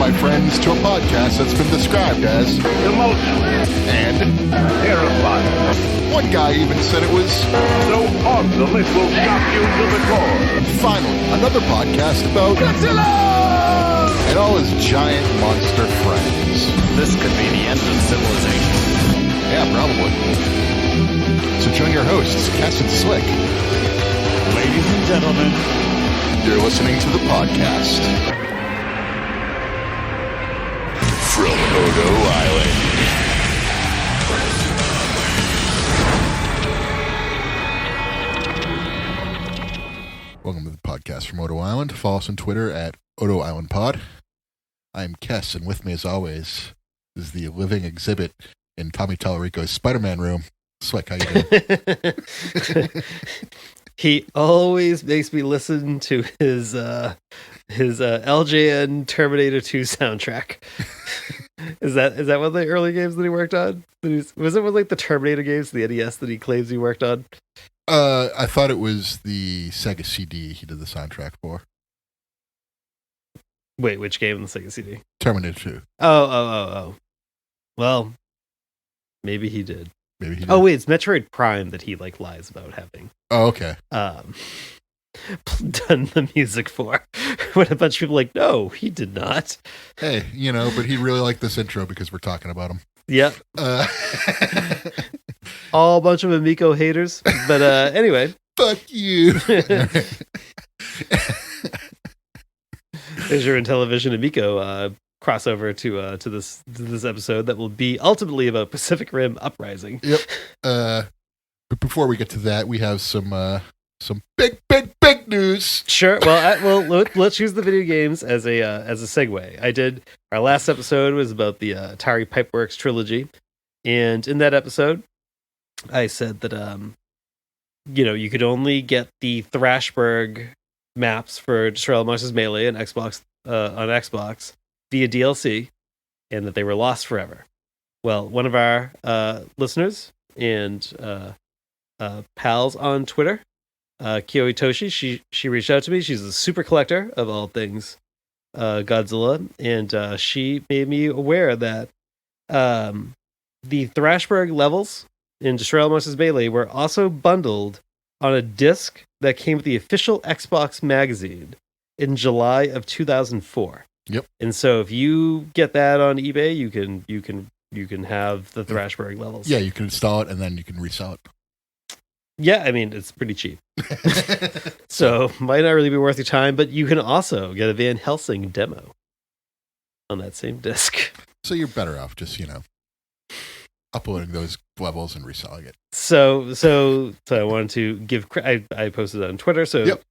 my friends, to a podcast that's been described as emotional and terrifying. One guy even said it was So awesome it will shock you to the core. finally another podcast about Godzilla and all his giant monster friends. This could be the end of civilization. Yeah, probably. So join your hosts, Cass and Slick. Ladies and gentlemen, You're listening to the podcast from Odo Island. Welcome to the podcast from Odo Island. Follow us on Twitter at Odo Island Pod. I'm Kess, and with me, as always, is the living exhibit in Tommy Tallarico's Spider-Man room. Slick, how you doing? He always makes me listen to his LJN Terminator 2 soundtrack. Is that one of the early games that he worked on? Was it one like the Terminator games, the NES that he claims he worked on? I thought it was the Sega CD he did the soundtrack for. Wait, which game on the Sega CD? Terminator 2. Oh. Well, maybe he did. Maybe he did. Oh wait, it's Metroid Prime that he like lies about having. Oh, okay. Done the music for. When a bunch of people are like, no, he did not. Hey, but he really liked this intro because we're talking about him. Yep. All a bunch of Amico haters. But anyway. Fuck you. There's your Intellivision Amico crossover to this episode that will be ultimately about Pacific Rim Uprising. Yep. But before we get to that, we have some big news. Sure. Well, let's use the video games as a segue. Our last episode was about the Atari Pipeworks trilogy, and in that episode, I said that you could only get the Thrashberg maps for Destroy All Monsters Melee and Xbox on Xbox via DLC, and that they were lost forever. Well, one of our listeners and pals on Twitter, Kyo Itoshi, she reached out to me. She's a super collector of all things Godzilla, and she made me aware that the Thrashberg levels in Destroy All Monsters Melee were also bundled on a disc that came with the official Xbox magazine in July of 2004. Yep. And so if you get that on eBay, you can have the Thrashberg levels. Yeah, you can install it and then you can resell it. Yeah, I mean, it's pretty cheap. So might not really be worth your time, but you can also get a Van Helsing demo on that same disc. So you're better off just, uploading those levels and reselling it. So I wanted to give I posted it on Twitter. So yep.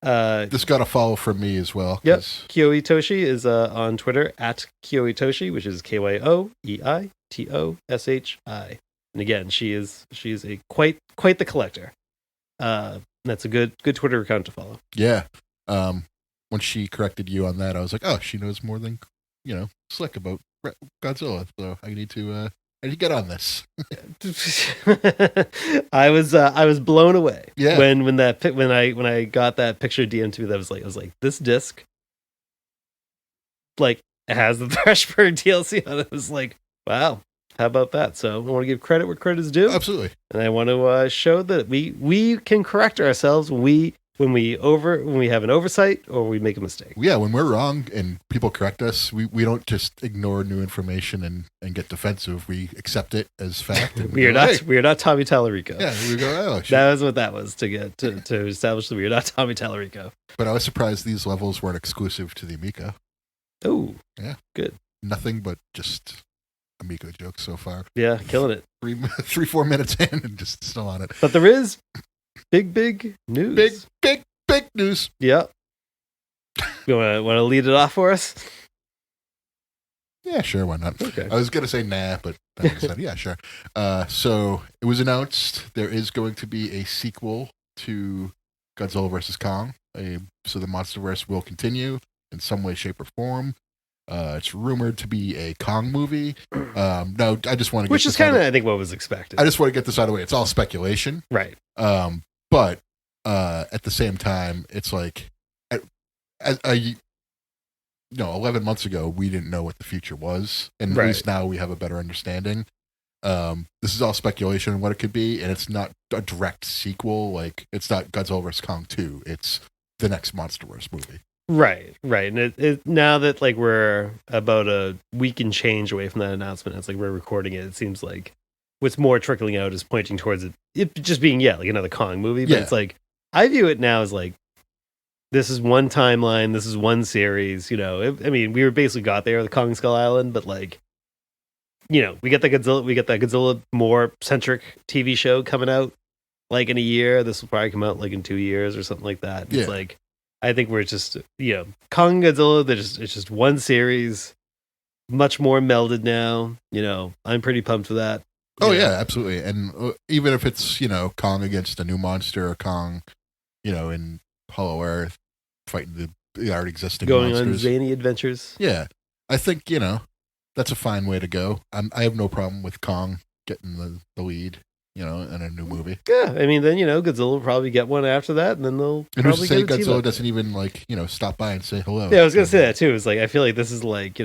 This got a follow from me as well. Yep. Kyo Itoshi is on Twitter at Kyo Itoshi, which is KYOEITOSHI. And again, she's a quite the collector. That's a good Twitter account to follow. Yeah. When she corrected you on that, I was like, oh, she knows more than Slick about Godzilla. So I need to get on this. I was blown away. Yeah. When I got that picture DM'd to me, I was like, this disc, like, has the Thrashberg DLC on it. I was like, wow. How about that? So I want to give credit where credit is due. Absolutely. And I want to show that we can correct ourselves when we have an oversight or we make a mistake. Yeah, when we're wrong and people correct us, we don't just ignore new information and get defensive. We accept it as fact. And we are not Tommy Tallarico. Yeah, we go, oh, shit. That was what that was to get to establish that we are not Tommy Tallarico. But I was surprised these levels weren't exclusive to the Amico. Oh, yeah, good. Nothing but just Amico jokes so far. Yeah, killing it. 3-4 minutes in and just still on it. But there is big news. Big news. Yeah. You want to lead it off for us? Yeah, sure. Why not? Okay. I was gonna say nah, but then I said yeah, sure. So it was announced there is going to be a sequel to Godzilla vs. Kong. So the Monsterverse will continue in some way, shape, or form. It's rumored to be a Kong movie. No, I just want to get which is kind of, I think, what was expected. I just want to get this out of the way. It's all speculation. Right. But at the same time, it's like 11 months ago, we didn't know what the future was. And Right. at least now we have a better understanding. This is all speculation on what it could be, and it's not a direct sequel. Like, it's not Godzilla vs. Kong 2. It's the next Monsterverse movie. Right. And it now that like we're about a week and change away from that announcement, it's like we're recording it. It seems like what's more trickling out is pointing towards it just being like another Kong movie. But Yeah. it's like I view it now as like this is one timeline, this is one series. I mean, we were basically got there with Kong Skull Island, but like we get that Godzilla more centric TV show coming out like in a year. This will probably come out like in 2 years or something like that. Yeah. It's like I think we're just Kong and Godzilla. It's just one series, much more melded now. I'm pretty pumped for that. Oh, yeah, absolutely. And even if it's, Kong against a new monster or Kong, in Hollow Earth fighting the already existing going monsters. on zany adventures. Yeah. I think, that's a fine way to go. I have no problem with Kong getting the lead, in a new movie. Yeah, I mean, then Godzilla will probably get one after that, and then they'll And who's probably to say get a team Godzilla up. doesn't even, like, stop by and say hello? Yeah, I was gonna say that too. It's like I feel like this is like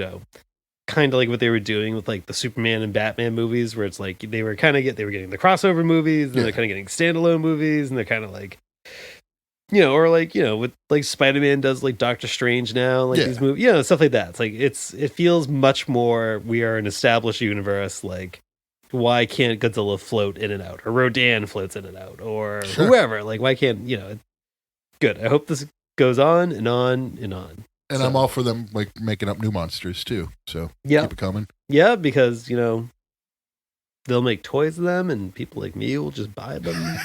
kind of like what they were doing with like the Superman and Batman movies, where it's like they were getting the crossover movies, and they're kind of getting standalone movies, and they're kind of like or like with like Spider-Man does like Doctor Strange now, like these movies, stuff like that. It's like it feels much more we are an established universe. Like, why can't Godzilla float in and out, or Rodan floats in and out, or whoever? Like, why can't Good. I hope this goes on and on and on. And I'm all for them like making up new monsters too. So yeah, keep it coming. Yeah, because they'll make toys of them, and people like me will just buy them.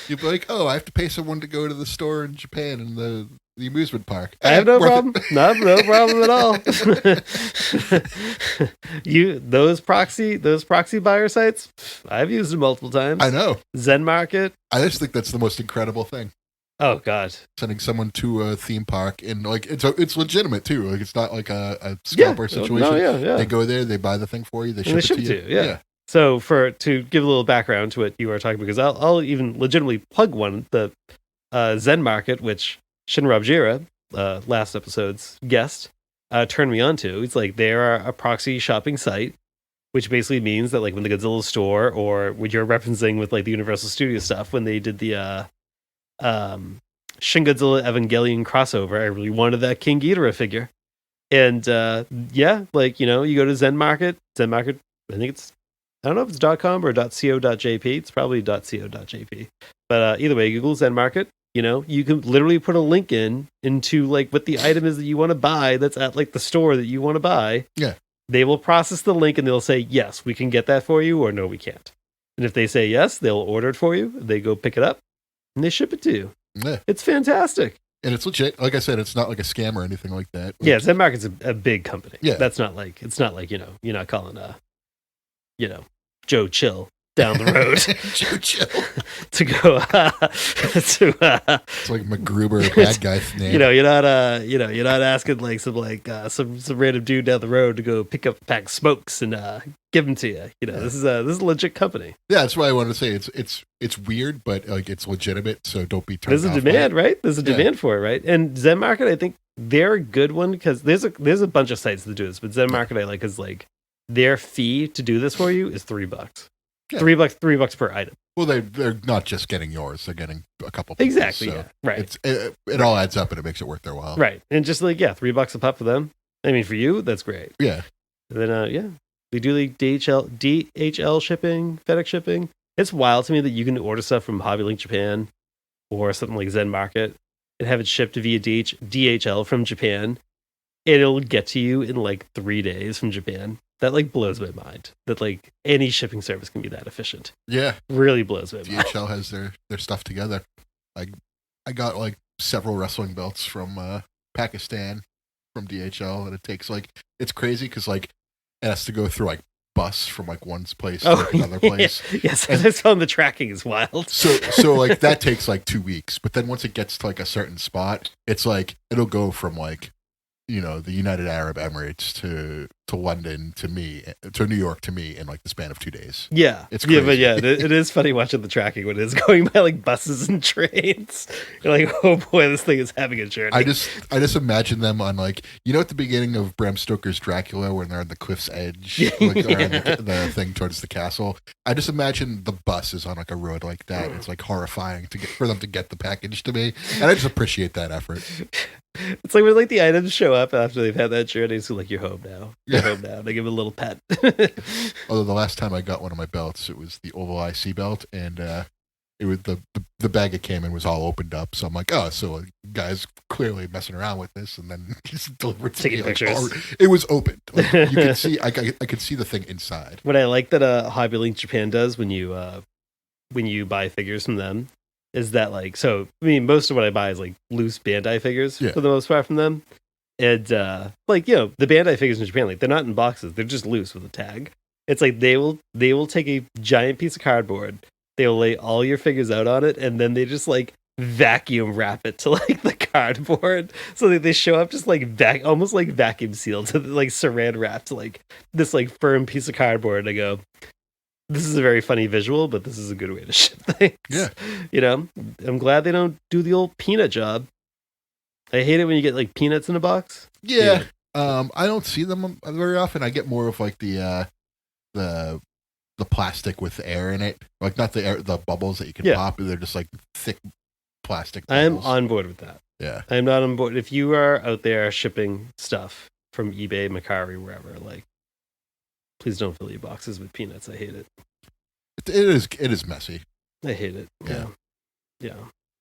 You'd be like, oh, I have to pay someone to go to the store in Japan and the amusement park. I have no problem. No problem at all. Those proxy buyer sites, I've used them multiple times. I know. Zen Market. I just think that's the most incredible thing. Oh God! Sending someone to a theme park, and like it's legitimate too. Like, it's not like a scalper situation. No, yeah. They go there, they buy the thing for you, they ship it to you. Yeah. So to give a little background to what you were talking about, because I'll even legitimately plug one, the Zen Market, which Shinra Jira, last episode's guest, turned me on to. It's like they're a proxy shopping site, which basically means that like when the Godzilla store, or what you're referencing with like the Universal Studio stuff, when they did the Shin Godzilla Evangelion crossover, I really wanted that King Ghidorah figure. And like you go to Zen Market, I think I don't know if it's .com or .co.jp. It's probably .co.jp. But either way, Google Zen Market. You can literally put a link into like what the item is that you want to buy that's at like the store that you want to buy. Yeah. They will process the link and they'll say, yes, we can get that for you, or no, we can't. And if they say yes, they'll order it for you. They go pick it up and they ship it to you. Yeah. It's fantastic. And it's legit. Like I said, it's not like a scam or anything like that. Yeah, Zen Market's a big company. Yeah. It's not like you're not calling Joe Chill down the road Joe Chill to go it's like MacGruber, bad guy's name. you're not asking like some random dude down the road to go pick up a pack of smokes and give them to you. This is a legit company. Yeah, that's why I wanted to say it's weird, but like it's legitimate, so don't be turned off. There's a demand, right? There's a demand for it, right? And Zen Market, I think they're a good one, because there's a bunch of sites that do this, but Zen Market I like is like their fee to do this for you is $3. Yeah. $3 per item. Well, they're not just getting yours; they're getting a couple. People's, Exactly. so Yeah. Right. It all adds up, and it makes it worth their while. Right. And just like $3 a pop for them. I mean, for you, that's great. Yeah. And then we do like DHL shipping, FedEx shipping. It's wild to me that you can order stuff from HobbyLink Japan or something like Zen Market and have it shipped via DHL from Japan. It'll get to you in like 3 days from Japan. That like blows my mind that like any shipping service can be that efficient. Yeah. Really blows my mind. DHL has their stuff together. I got like several wrestling belts from Pakistan from DHL, and it takes like, it's crazy because like it has to go through like bus from like one place to another place. Yes, I saw the tracking is wild. So like that takes like 2 weeks, but then once it gets to like a certain spot, it's like it'll go from like the United Arab Emirates to London to New York to me in like the span of 2 days. Yeah, It's yeah, but crazy. yeah, it is funny watching the tracking when it's going by like buses and trains. You're like, oh boy, this thing is having a journey. I just imagine them on like, at the beginning of Bram Stoker's Dracula when they're on the cliff's edge, like, or on the thing towards the castle. I just imagine the bus is on like a road like that. It's like horrifying for them to get the package to me, and I just appreciate that effort. It's like when like the items show up after they've had that journey. So like, you're home now. You're home now. They give it a little pet. Although the last time I got one of my belts, it was the Oval IC belt, and it was the bag it came in was all opened up. So I'm like, oh, so a guy's clearly messing around with this, and then he's delivered to Taking me. pictures. It was opened. Like, you can see, I could see the thing inside. What I like that Hobby Link Japan does when you buy figures from them is that like, so I mean, most of what I buy is like loose Bandai figures for the most part from them. And like, the Bandai figures in Japan, like they're not in boxes, they're just loose with a tag. It's like they will take a giant piece of cardboard, they will lay all your figures out on it, and then they just like vacuum wrap it to like the cardboard, so that they show up just like almost like vacuum sealed, to like saran wrapped like this like firm piece of cardboard. And I go, this is a very funny visual, but this is a good way to ship things. Yeah. I'm glad they don't do the old peanut job. I hate it when you get like peanuts in a box. Yeah. I don't see them very often. I get more of like the plastic with air in it, like not the bubbles that you can pop. They're just like thick plastic bubbles. I'm on board with that. Yeah. I'm not on board. If you are out there shipping stuff from eBay, Mercari, wherever, like, please don't fill your boxes with peanuts. I hate it. It is messy. I hate it. Yeah. Yeah.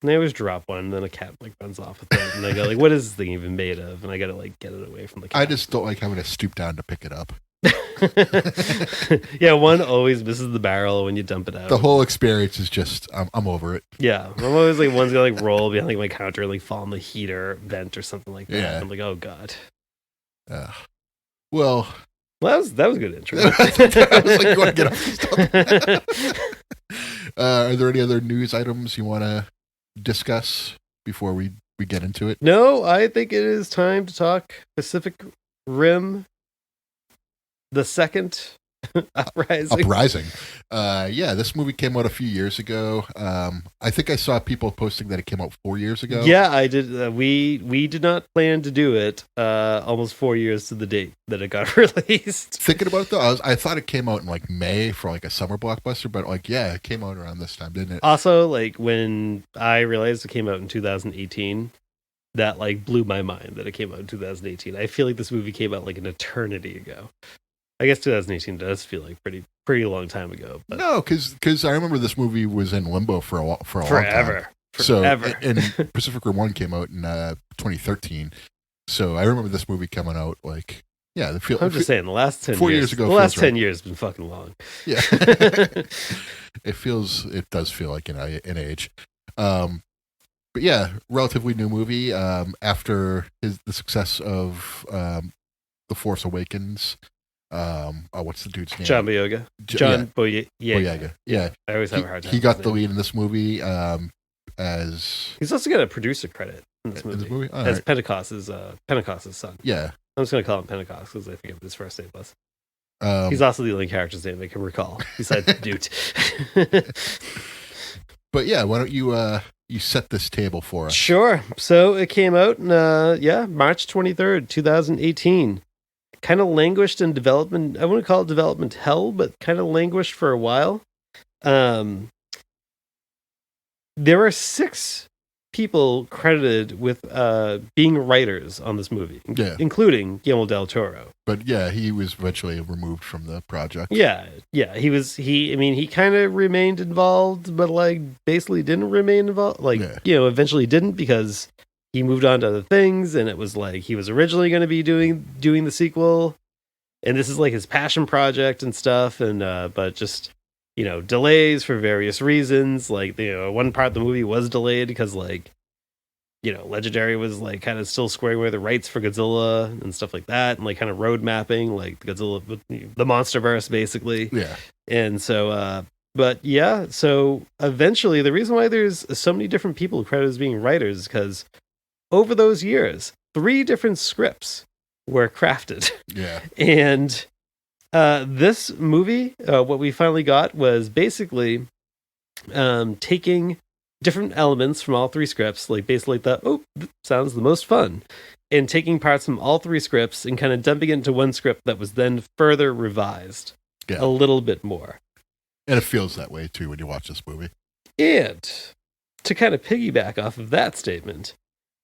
And I always drop one, and then a cat like runs off with it, and I go like, "What is this thing even made of?" And I gotta like get it away from the cat. I just don't like having to stoop down to pick it up. Yeah, one always misses the barrel when you dump it out. The whole experience is just I'm over it. Yeah, I'm always like, one's gonna like roll behind like my counter and like fall in the heater vent or something like that. Yeah. I'm like, oh god. Well, that was a good intro. I was like, going to get off the stuff. Are there any other news items you want to discuss before we get into it? No, I think it is time to talk Pacific Rim, the second Uprising. Yeah, this movie came out a few years ago. I think I saw people posting that it came out 4 years ago. Yeah, I did. We did not plan to do it almost 4 years to the date that it got released. Thinking about it though, I thought it came out in like May for like a summer blockbuster, but like, yeah, it came out around this time, didn't it? Also, like when I realized it came out in 2018, that like blew my mind that it came out in 2018. I feel like this movie came out like an eternity ago. I guess 2018 does feel like pretty long time ago. But No, because I remember this movie was in limbo for a long time. forever. So, and Pacific Rim 1 came out in 2013. So I remember this movie coming out like, yeah. I'm just saying, the last 10 4 years, years ago. the last 10 right. years has been fucking long. Yeah. It does feel like an age. But yeah, relatively new movie. After the success of The Force Awakens. What's the dude's name? John Boyega. John Boyega. Yeah. I always have a hard time. He got the lead in this movie as... He's also got a producer credit in this movie. All as right. Pentecost's son. Yeah. I'm just going to call him Pentecost because I forget what his first name was. He's He's also the only character's name I can recall, besides Dude. But yeah, why don't you set this table for us? Sure. So it came out in, March 23rd, 2018. Kind of languished in development. I wouldn't call it development hell, but kind of languished for a while. There are 6 people credited with being writers on this movie, including Guillermo del Toro. But yeah, he was eventually removed from the project. Yeah. He kind of remained involved, but like basically didn't remain involved. Like, eventually didn't because he moved on to other things, and it was like he was originally going to be doing the sequel, and this is like his passion project and stuff, and but just delays for various reasons. Like one part of the movie was delayed because like Legendary was like kind of still squaring away the rights for Godzilla and stuff like that, and like kind of road mapping like Godzilla, the Monsterverse basically. Yeah, and so but yeah, so eventually the reason why there's so many different people credited as being writers is because over those years, 3 different scripts were crafted. Yeah. And this movie, what we finally got was basically taking different elements from all three scripts, like basically that sounds the most fun, and taking parts from all three scripts and kind of dumping it into one script that was then further revised a little bit more. And it feels that way too when you watch this movie. And to kind of piggyback off of that statement,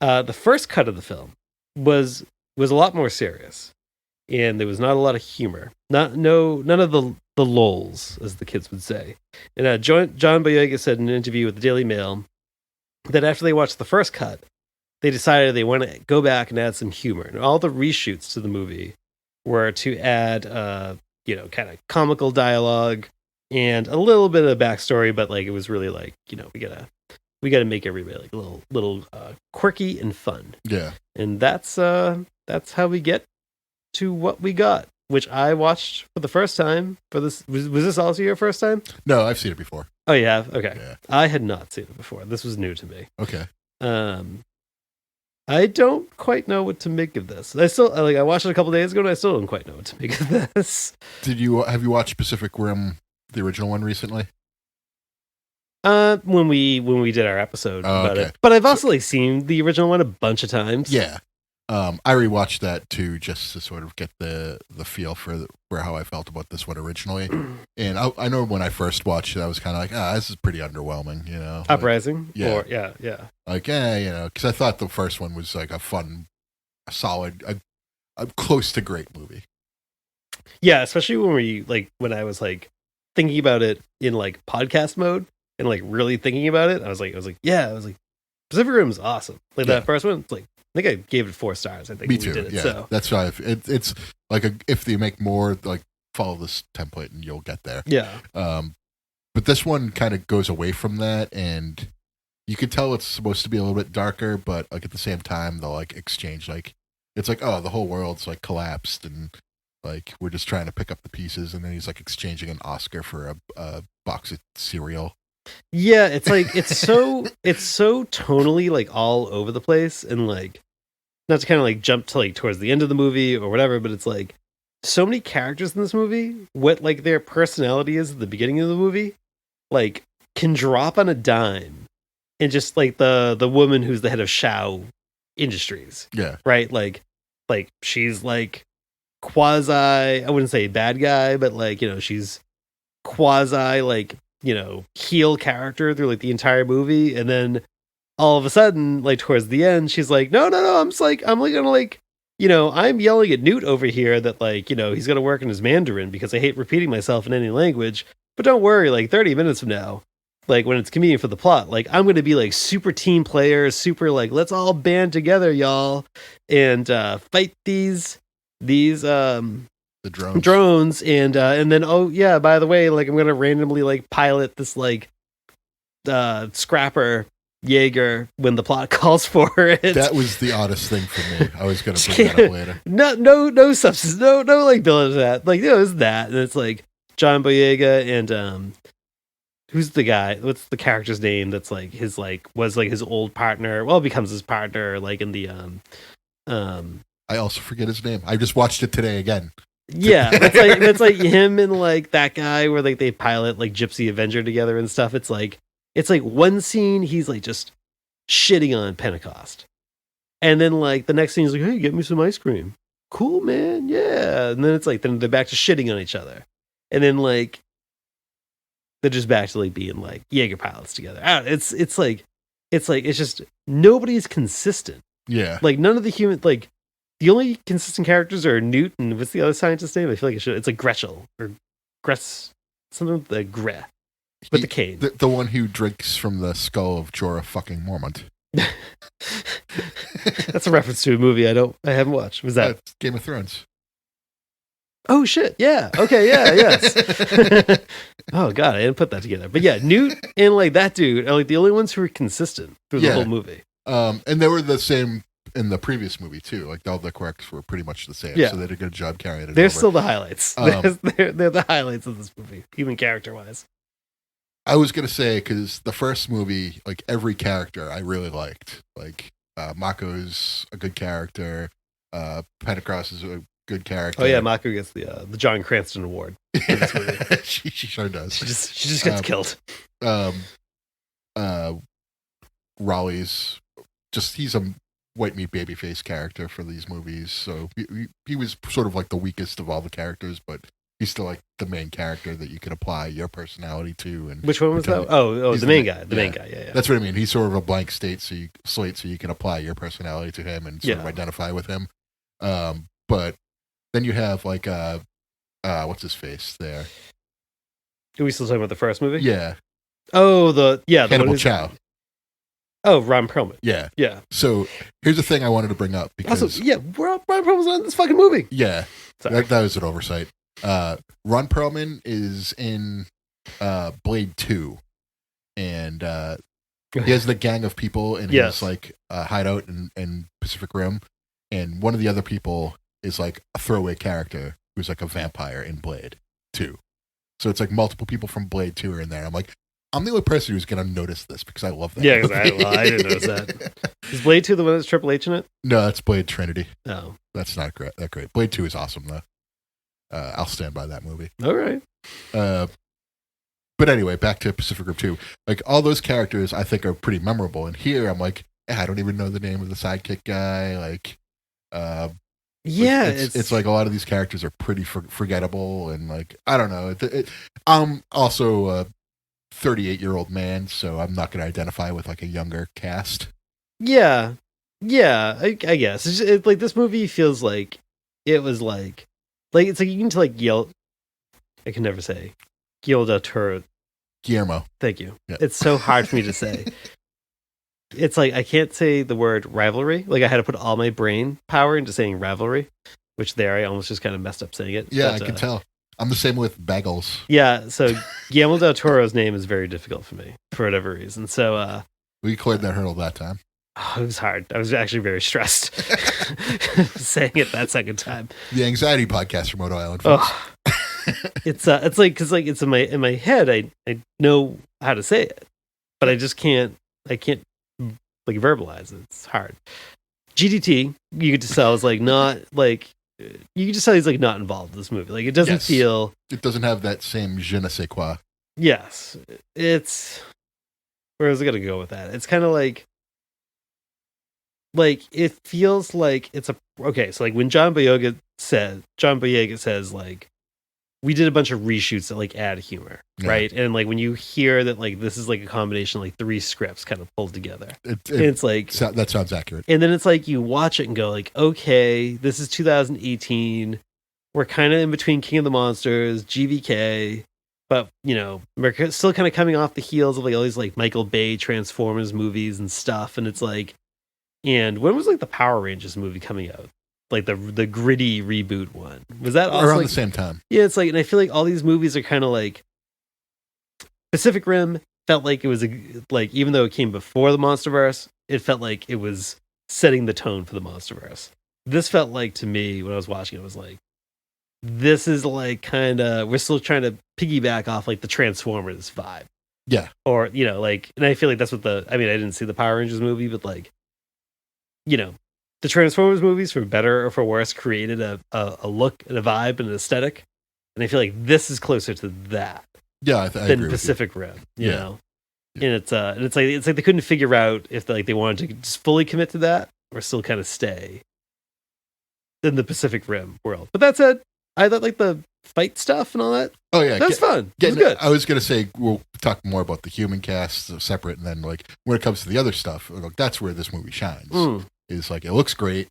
the first cut of the film was a lot more serious, and there was not a lot of humor. None of the lulls, as the kids would say. And John Boyega said in an interview with the Daily Mail that after they watched the first cut, they decided they want to go back and add some humor. And all the reshoots to the movie were to add, kind of comical dialogue and a little bit of backstory, but like it was really like, we gotta make everybody like a little quirky and fun. Yeah. And that's how we get to what we got, which I watched for the first time for this. Was this also your first time? No, I've seen it before. Oh, you have? Okay. Yeah. I had not seen it before. This was new to me. Okay. I don't quite know what to make of this. I watched it a couple days ago and I still don't quite know what to make of this. Have you watched Pacific Rim, the original one, recently? When we did our episode about it. But I've also seen the original one a bunch of times. Yeah. I rewatched that too, just to sort of get the feel for how I felt about this one originally. And I know when I first watched it, I was kind of like, this is pretty underwhelming, you know. Uprising? Yeah. Yeah. Like, because I thought the first one was like a fun, a solid, a close to great movie. Yeah, especially when I was like thinking about it in like podcast mode and like really thinking about it, I was like, Pacific Rim is awesome. Like that first one, it's like, I think I gave it 4 stars. I think Me we too. did it. Yeah, So. that's why it's like if they make more, like follow this template and you'll get there. Yeah. But this one kind of goes away from that, and you can tell it's supposed to be a little bit darker, but like at the same time they'll like exchange like it's like the whole world's like collapsed and like we're just trying to pick up the pieces, and then he's like exchanging an Oscar for a box of cereal. Yeah, it's like it's so tonally like all over the place, and like not to kind of like jump to like towards the end of the movie or whatever, but it's like so many characters in this movie, what like their personality is at the beginning of the movie, like can drop on a dime, and just like the woman who's the head of Shao Industries, right, like she's like quasi, I wouldn't say bad guy, but like she's quasi like heel character through like the entire movie, and then all of a sudden like towards the end she's like no I'm yelling at Newt over here that like he's gonna work in his Mandarin because I hate repeating myself in any language, but don't worry, like 30 minutes from now, like when it's convenient for the plot, like I'm gonna be like super team player, super like let's all band together, y'all, and fight these the drones and then by the way, like I'm gonna randomly like pilot this like scrapper Jaeger when the plot calls for it. That was the oddest thing for me. I was gonna bring that up later. No substance, no like build to that. Like it's that, and it's like John Boyega and who's the guy? What's the character's name? That's like his like was like his old partner. Well, becomes his partner like in the I also forget his name. I just watched it today again. Yeah, it's like him and like that guy where like they pilot like Gypsy Avenger together and stuff. It's like one scene he's like just shitting on Pentecost, and then like the next scene he's like, hey, get me some ice cream. Cool, man, yeah. And then it's like then they're back to shitting on each other, and then like they're just back to like being like Jaeger pilots together. It's just nobody's consistent. Yeah, like none of the human like. The only consistent characters are Newt and what's the other scientist's name? I feel like it's like Gretchel or Gretz, something with the Gre, with the cane. The one who drinks from the skull of Jorah fucking Mormont. That's a reference to a movie I haven't watched. Was that Game of Thrones? Oh shit! Yeah. Okay. Yeah. Yes. Oh god, I didn't put that together. But yeah, Newt and like that dude are like the only ones who are consistent through the whole movie. And they were the same in the previous movie too. Like all the quirks were pretty much the same. Yeah. So they did a good job carrying it. They're still the highlights. They're the highlights of this movie, even character wise. I was gonna say because the first movie, like every character I really liked. Like Mako's a good character. Pentecost is a good character. Oh yeah, Mako gets the John Cranston Award. she sure does. She just gets killed. Raleigh's he's a white meat babyface character for these movies, so he was sort of like the weakest of all the characters, but he's still like the main character that you can apply your personality to. And which one was that? Oh, the main guy. The main guy. Yeah. That's what I mean. He's sort of a blank slate, so you can apply your personality to him and sort of identify with him. But then you have like what's his face there? Are we still talking about the first movie? Yeah. Oh, Hannibal Chow. Oh, Ron Perlman. Yeah. Yeah. So here's the thing I wanted to bring up because also, Ron Perlman's on this fucking movie. Yeah. That was an oversight. Ron Perlman is in Blade 2, and he has the gang of people in his like hideout in Pacific Rim, and one of the other people is like a throwaway character who's like a vampire in Blade 2. So it's like multiple people from Blade 2 are in there. I'm like, I'm the only person who's going to notice this because I love that. Yeah, because I didn't notice that. Is Blade 2 the one that's Triple H in it? No, that's Blade Trinity. Oh. That's not that great. Blade 2 is awesome, though. I'll stand by that movie. All right. But anyway, back to Pacific Rim 2. Like, all those characters I think are pretty memorable. And here I'm like, I don't even know the name of the sidekick guy. Like, it's like a lot of these characters are pretty forgettable. And like, I don't know. I'm also a 38-year-old man, so I'm not going to identify with like a younger cast. Yeah. I guess it's like this movie feels like it was like it's like you can tell like I can never say Guillermo del Toro. Guillermo. Thank you. Yeah. It's so hard for me to say. It's like I can't say the word rivalry. Like I had to put all my brain power into saying rivalry, which I almost just kind of messed up saying it. Yeah, but, I can tell. I'm the same with bagels. Yeah, so Guillermo del Toro's name is very difficult for me for whatever reason. So we cleared that hurdle that time. Oh, it was hard. I was actually very stressed saying it that second time. The anxiety podcast from Rhode Island. Folks. It's like because like it's in my head. I know how to say it, but I just can't. I can't like verbalize it. It's hard. GDT, you could just tell is like not like. You can just tell he's like not involved in this movie. Like it doesn't feel. It doesn't have that same je ne sais quoi. Yes, it's. Where was I gonna go with that? It's kind of like it feels like it's a okay. So like when John Boyega says like we did a bunch of reshoots that like add humor, right? And like when you hear that like this is like a combination of like 3 scripts kind of pulled together, it's like that sounds accurate. And then it's like you watch it and go like, okay, this is 2018. We're kind of in between King of the Monsters, GVK, but you know we're still kind of coming off the heels of like all these like Michael Bay Transformers movies and stuff. And it's like, and when was like the Power Rangers movie coming out? Like the gritty reboot one. Was that also around like, the same time? Yeah, it's like, and I feel like all these movies are kind of like Pacific Rim felt like it was like even though it came before the Monsterverse, it felt like it was setting the tone for the Monsterverse. This felt like to me when I was watching it was like this is like kind of we're still trying to piggyback off like the Transformers vibe. Yeah. Or you know like, and I feel like that's what I didn't see the Power Rangers movie, but like you know. The Transformers movies, for better or for worse, created a look and a vibe and an aesthetic, and I feel like this is closer to that. Yeah, than Pacific Rim. You know, and it's like they couldn't figure out if they wanted to just fully commit to that or still kind of stay in the Pacific Rim world. But that said, I thought like the fight stuff and all that. Oh yeah, that's fun. It was good. I was gonna say we'll talk more about the human cast separate, and then like when it comes to the other stuff, like, that's where this movie shines. Is like it looks great.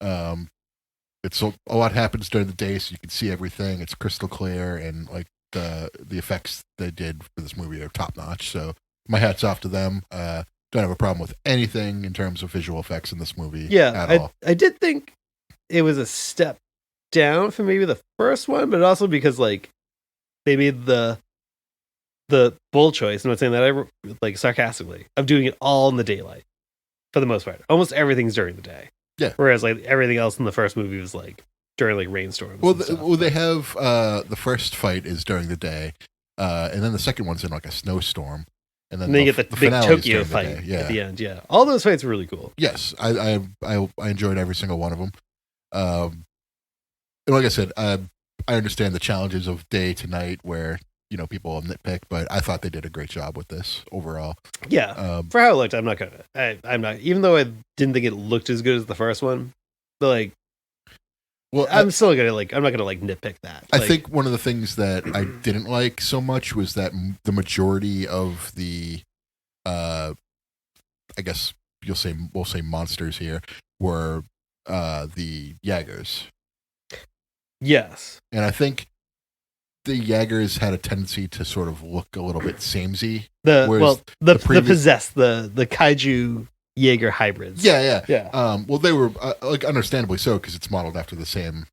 It's a lot happens during the day, so you can see everything. It's crystal clear, and like the effects they did for this movie are top notch. So my hat's off to them. Don't have a problem with anything in terms of visual effects in this movie. Yeah, at all. I did think it was a step down from maybe the first one, but also because like they made the bold choice. I'm not saying that I like sarcastically of doing it all in the daylight. For the most part, almost everything's during the day. Yeah. Whereas like everything else in the first movie was like during like rainstorms. Well, they have the first fight is during the day, and then the second one's in like a snowstorm, and then you get the big Tokyo fight at the end. Yeah, all those fights were really cool. Yes, I enjoyed every single one of them. And like I said, I understand the challenges of day to night where, people will nitpick, but I thought they did a great job with this overall. Yeah. For how it looked, I'm not, even though I didn't think it looked as good as the first one, but like, well, I'm still gonna I'm not gonna nitpick that. I think one of the things that I didn't like so much was that the majority of the, I guess we'll say monsters here were the jaegers. Yes. And I think the jaegers had a tendency to sort of look a little bit samey. The possessed, the kaiju Jaeger hybrids. Yeah. Yeah. They were understandably so, because it's modeled after the same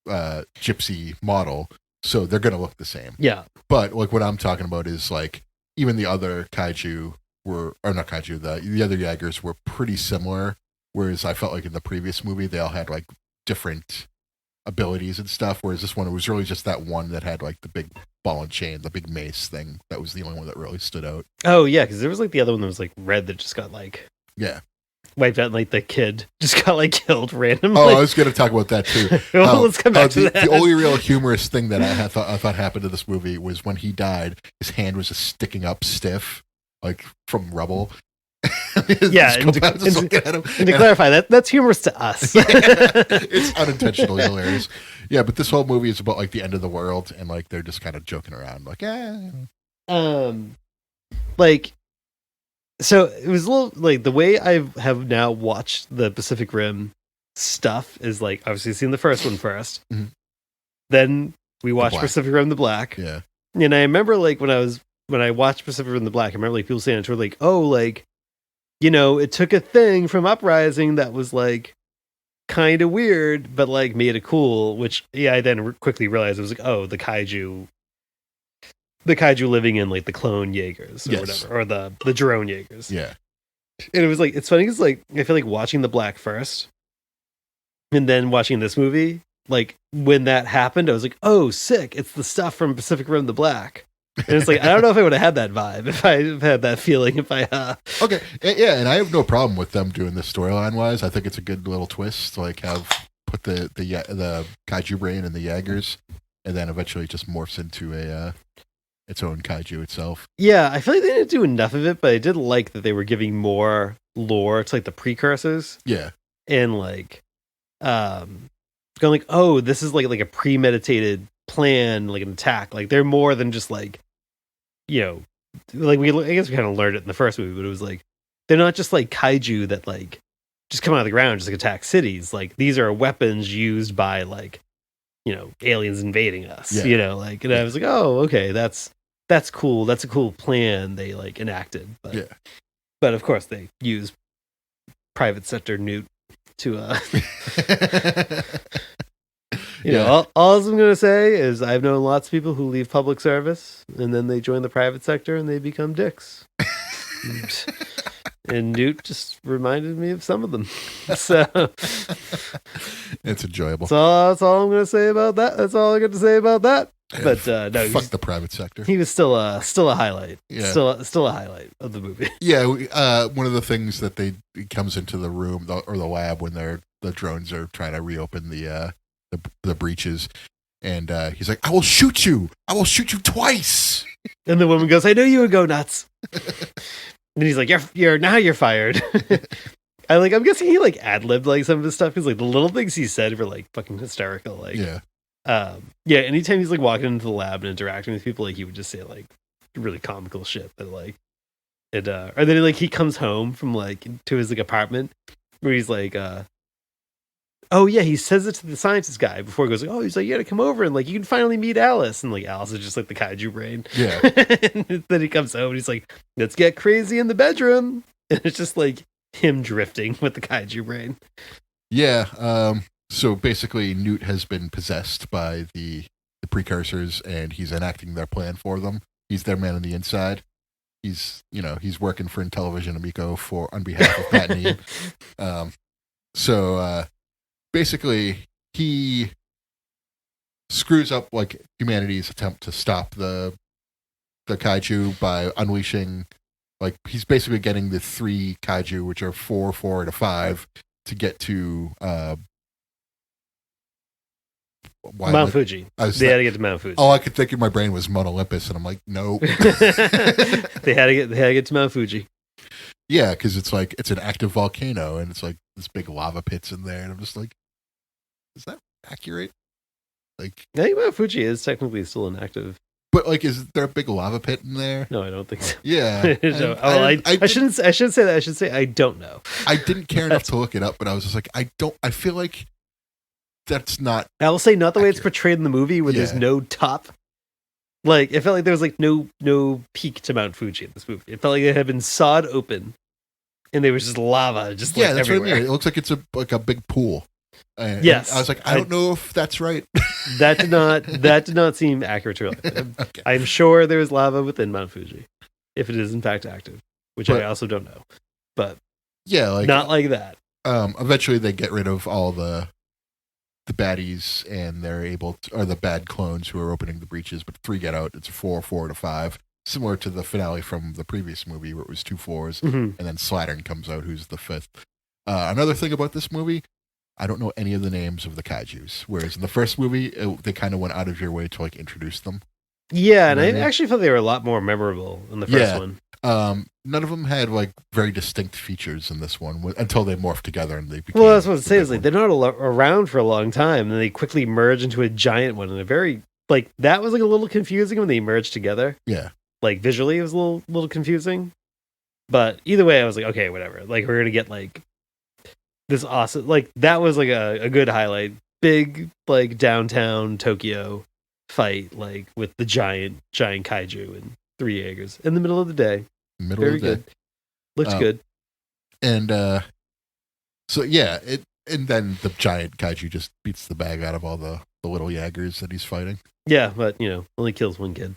gypsy model, so they're going to look the same. Yeah. But what I'm talking about is even the other kaiju not kaiju, the other jaegers were pretty similar. Whereas I felt like in the previous movie they all had different abilities and stuff, whereas this one, it was really just that one that had the big ball and chain, the big mace thing. That was the only one that really stood out. Oh yeah, because there was the other one that was red that just got yeah, wiped out, and the kid just got killed randomly. Oh, I was going to talk about that too. Let's come back to that. The only real humorous thing that I thought happened to this movie was when he died, his hand was just sticking up stiff, from rubble. Yeah, and to clarify, that's humorous to us. Yeah, it's unintentionally hilarious. Yeah, but this whole movie is about the end of the world, and they're just kind of joking around, So it was a little the way I have now watched the Pacific Rim stuff is obviously seen the first one first, mm-hmm. Then we watched Pacific Rim the Black. Yeah, and I remember when I watched Pacific Rim the Black, I remember people saying it were it took a thing from Uprising that was kind of weird, but made it cool. Which I then quickly realized it was the kaiju living in the clone Jaegers or whatever, or the drone Jaegers. Yeah, and it was it's funny because I feel watching the Black first, and then watching this movie. When that happened, I was oh, sick! It's the stuff from Pacific Rim the Black. And it's I don't know if I would have had that vibe, if I had that feeling, if I okay, yeah, and I have no problem with them doing this storyline wise. I think it's a good little twist to have put the kaiju brain in the jaegers, and then eventually it just morphs into its own kaiju itself. Yeah, I feel they didn't do enough of it, but I did like that they were giving more lore to the precursors. Yeah, and going oh, this is a premeditated plan, an attack. They're more than just I guess we kind of learned it in the first movie, but it was they're not just kaiju that just come out of the ground, just attack cities. These are weapons used by aliens invading us. Yeah. And I was oh, okay, that's cool. That's a cool plan they enacted. But yeah, but of course they use private sector Newt to all I'm going to say is I've known lots of people who leave public service and then they join the private sector and they become dicks. And Newt just reminded me of some of them. So it's enjoyable. That's all I'm going to say about that. That's all I got to say about that. Yeah, but no, fuck the private sector. He was still a highlight. Yeah. Still a highlight of the movie. Yeah, one of the things that it comes into the room or the lab when the drones are trying to reopen the breaches, and he's like, "I will shoot you! I will shoot you twice!" And the woman goes, "I knew you would go nuts." And he's like, "You're fired." I'm guessing he ad-libbed some of his stuff because the little things he said were fucking hysterical. Anytime he's walking into the lab and interacting with people, he would just say really comical shit that or then he comes home from to his apartment where he's oh yeah, he says it to the scientist guy before he goes oh, he's you gotta come over and you can finally meet Alice, and Alice is just the kaiju brain. Yeah. And then he comes home and he's let's get crazy in the bedroom, and it's just him drifting with the kaiju brain. Yeah. So basically Newt has been possessed by the precursors, and he's enacting their plan for them. He's their man on the inside. He's working for Intellivision Amico on behalf of Pat and Eve. So basically he screws up humanity's attempt to stop the kaiju by unleashing he's basically getting the 3 kaiju, which are 4, 4, and a 5, to get to Why Mount Fuji. They had to get to Mount Fuji. All I could think in my brain was Mount Olympus, and I'm like, nope. They had to get to Mount Fuji. Yeah, because it's like it's an active volcano, and it's like this big lava pits in there, and I'm just like, is that accurate? Like, I think Mount Fuji is technically still an active. but like, is there a big lava pit in there? No, I don't think so. Yeah. No. I shouldn't. I should say that. I should say I don't know. I didn't care enough to look it up, but I was just like, I feel like that's not. I will say not the way it's accurate. portrayed in the movie, where there's Yeah. no top. Like it felt like there was like no peak to Mount Fuji in this movie. It felt like it had been sawed open, and there was just lava, just Yeah, like that's everywhere. what I mean. It looks like it's a big pool. And Yes. I was like, I don't know if that's right. That did not seem accurate to real life. Okay. I'm sure there is lava within Mount Fuji, if it is in fact active, which I But- also don't know. But Yeah, like not like that. eventually they get rid of all the baddies, and they're able to, or the bad clones who are opening the breaches, but 3 get out. It's a 4 to 5, similar to the finale from the previous movie where it was 2 4s, Mhm. and then Slattern comes out, who's the 5th. Another thing about this movie, I don't know any of the names of the kaijus, whereas in the first movie they kind of went out of your way to like introduce them. Yeah, and I Mhm. actually thought they were a lot more memorable in the first Yeah. one. None of them had like very distinct features in this one until they morphed together and they became. Well, that's what it the says. big Like they're not around for a long time, and then they quickly merge into a giant one. And a very like that was like a little confusing when they merged together. one. Yeah, Like visually, it was a little confusing. But either way, I was like, okay, whatever. Like we're gonna get like this awesome. Like that was like a good highlight. Big like downtown Tokyo fight, like with the giant kaiju and 3 Jaegers in the middle of the day. middle Very of the day. good. Looks Um, good. And so yeah, and then the giant kaiju just beats the bag out of all the little Jaegers that he's fighting. Yeah, but only kills one kid.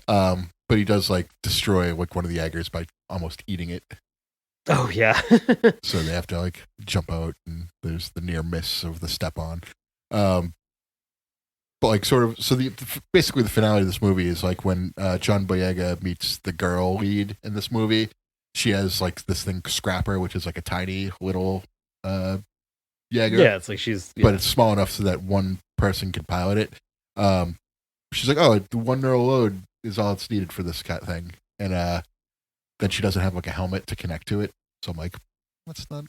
But he does like destroy like one of the Jaegers by almost eating it. Oh yeah. So they have to like jump out, and there's the near miss of the step on. But like sort of, so basically the finale of this movie is like when John Boyega meets the girl lead in this movie. She has like this thing Scrapper, which is like a tiny little Jaeger. Yeah, it's like she's But it's small enough so that one person can pilot it. She's like, oh, the 1 neural load is all it's needed for this cat thing, and then she doesn't have like a helmet to connect to it. So I'm like, that's not.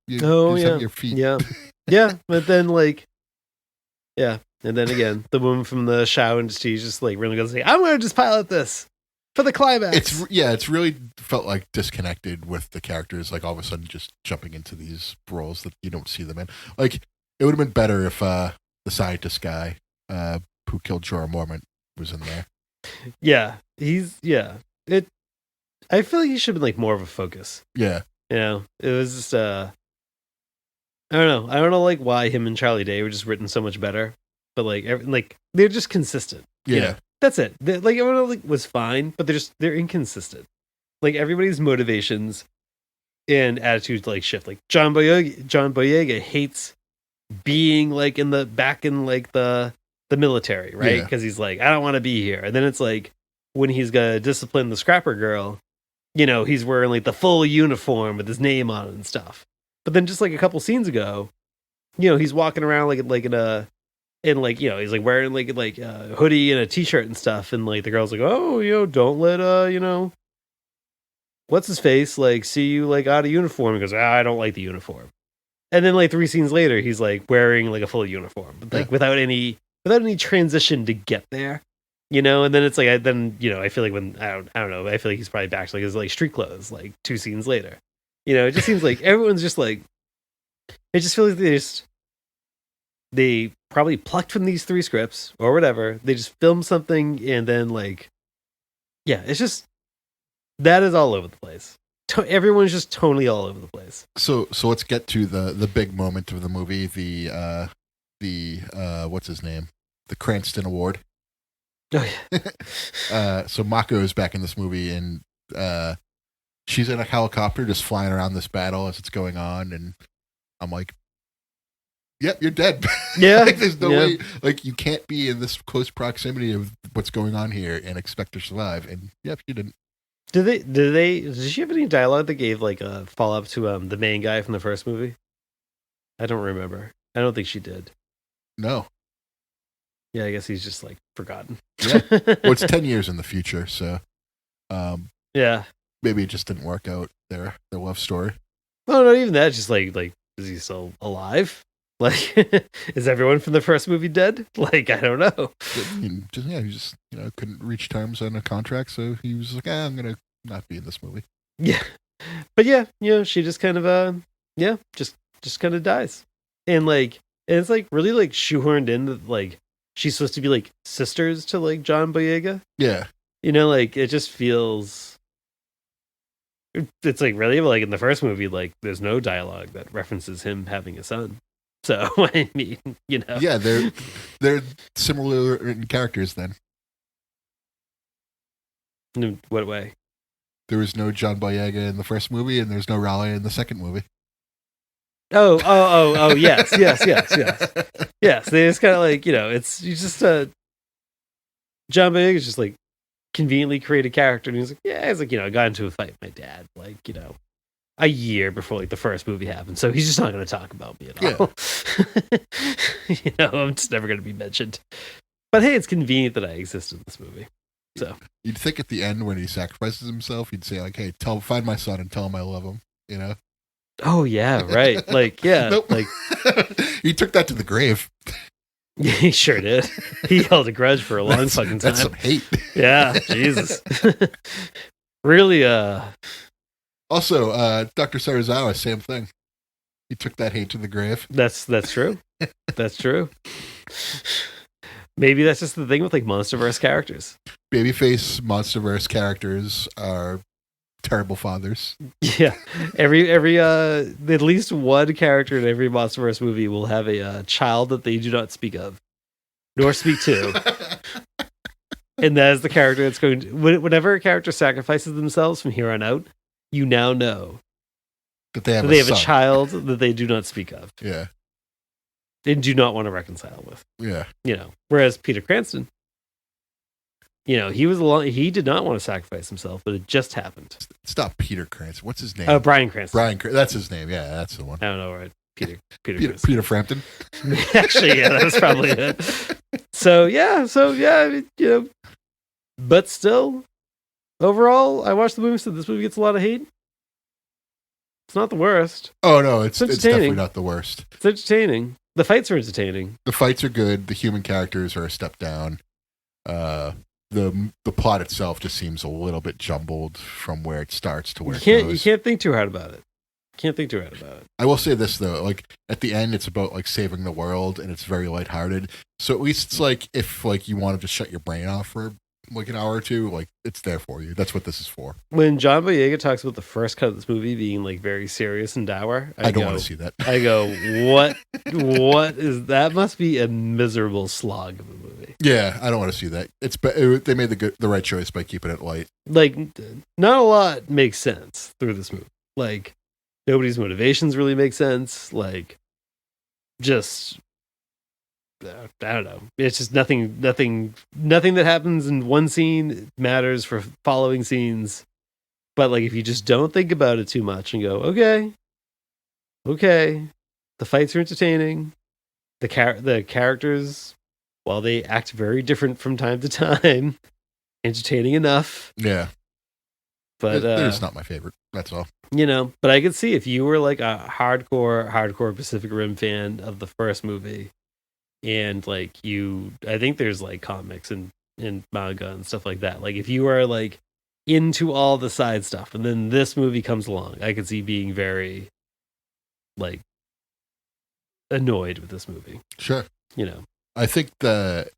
You Oh, just yeah. have your feet. Yeah. Yeah, but then like yeah, and then again, the woman from the Shao Industries just like really goes like, I'm gonna just pilot this for the climax. It's really felt like disconnected with the characters, like all of a sudden just jumping into these roles that you don't see them in. Like it would have been better if the scientist guy who killed Jorah Mormont was in there. Yeah. I feel like he should have been like more of a focus. Yeah. It was just I don't know like why him and Charlie Day were just written so much better. But like they're just consistent. Yeah. That's it. Like everyone like, was fine, but they're inconsistent. Like everybody's motivations and attitudes like shift. Like John Boyega hates being like in the military, right? Yeah. Because he's like, I don't want to be here. And then it's like when he's gonna discipline the Scrapper girl, he's wearing like the full uniform with his name on it and stuff. But then just like a couple scenes ago, he's walking around like he's like wearing like a hoodie and a t-shirt and stuff, and like the girl's like, oh, don't let what's his face like see you like out of uniform. He goes, I don't like the uniform. And then like 3 scenes later, he's like wearing like a full uniform, but like without any transition to get there. And then it's like I feel like when I don't know, I feel like he's probably back to like his like street clothes like 2 scenes later. It just seems like everyone's just like, it just feels like they probably plucked from these 3 scripts or whatever. They just filmed something and then like, yeah, it's just, that is all over the place. Everyone's just totally all over the place. So let's get to the big moment of the movie, the what's his name? The Cranston Award. Oh yeah. So Mako is back in this movie, and she's in a helicopter just flying around this battle as it's going on, and I'm like, yep, you're dead. Yeah. Like, there's no way, like, you can't be in this close proximity of what's going on here and expect to survive. And yep, you didn't. Did she have any dialogue that gave like a follow up to the main guy from the first movie? I don't remember. I don't think she did. No. Yeah, I guess he's just like forgotten. Yeah. Well, it's 10 years in the future, so yeah. maybe it just didn't work out, their love story. Oh, not even that. Just like, is he still alive? Like, is everyone from the first movie dead? Like, I don't know. He just couldn't reach terms on a contract, so he was like, I'm gonna not be in this movie. Yeah, but yeah, she just kind of just kind of dies, and it's like really like shoehorned in that like she's supposed to be like sisters to like John Boyega. Yeah, like it just feels. It's like really like in the first movie, like there's no dialogue that references him having a son. So I mean, yeah, they're similar in characters. Then, in what way? There was no John Boyega in the first movie, and there's no Raleigh in the second movie. Oh, yes. Yes, they just kind of like, it's you just John Boyega is just like conveniently create a character, and he's like, I got into a fight with my dad, like, a year before like the first movie happened, so he's just not going to talk about me at all. I'm just never going to be mentioned. But hey, it's convenient that I exist in this movie. So you'd think at the end when he sacrifices himself, he'd say like, "Hey, find my son and tell him I love him." Oh yeah, right. Like yeah, nope. Like he took that to the grave. Yeah, he sure did. He held a grudge for a long fucking time. That's some hate. Yeah, Jesus. Really. Also, Dr. Sarazawa, same thing. He took that hate to the grave. That's true. That's true. Maybe that's just the thing with like Monsterverse characters. Babyface Monsterverse characters are terrible fathers. Yeah, every at least one character in every Monsterverse movie will have a child that they do not speak of, nor speak to, and that is the character that's going to. Whenever a character sacrifices themselves from here on out, you now know that they have a child that they do not speak of. Yeah. They do not want to reconcile with. Yeah. Whereas Peter Cranston, he did not want to sacrifice himself, but it just happened. It's not Peter Cranston. What's his name? Bryan Cranston. That's his name. Yeah, that's the one. I don't know, right? Peter Frampton. Actually, yeah, that was probably it. So yeah, but still, overall, I watched the movie, so this movie gets a lot of hate. It's not the worst. Oh no, it's definitely not the worst. It's entertaining. The fights are entertaining. The fights are good. The human characters are a step down. The plot itself just seems a little bit jumbled from where it starts to where it goes. You can't think too hard about it. I will say this though, like at the end, it's about like saving the world, and it's very lighthearted. So at least it's like if like you wanted to shut your brain off for like an hour or two, like it's there for you. That's what this is for. When John Boyega talks about the first cut of this movie being like very serious and dour, I don't want to see that. I go, what is that? Must be a miserable slog of a movie. Yeah, I don't want to see that. They made the right choice by keeping it light. Like, not a lot makes sense through this movie. Like, nobody's motivations really make sense. Like, just I don't know. It's just nothing that happens in one scene matters for following scenes. But like, if you just don't think about it too much and go, okay, the fights are entertaining. The characters, while they act very different from time to time, entertaining enough. Yeah. But it's not my favorite. That's all. But I could see if you were like a hardcore Pacific Rim fan of the first movie, and like I think there's like comics and manga and stuff like that. Like if you are like into all the side stuff, and then this movie comes along, I could see being very like annoyed with this movie. Sure. I think the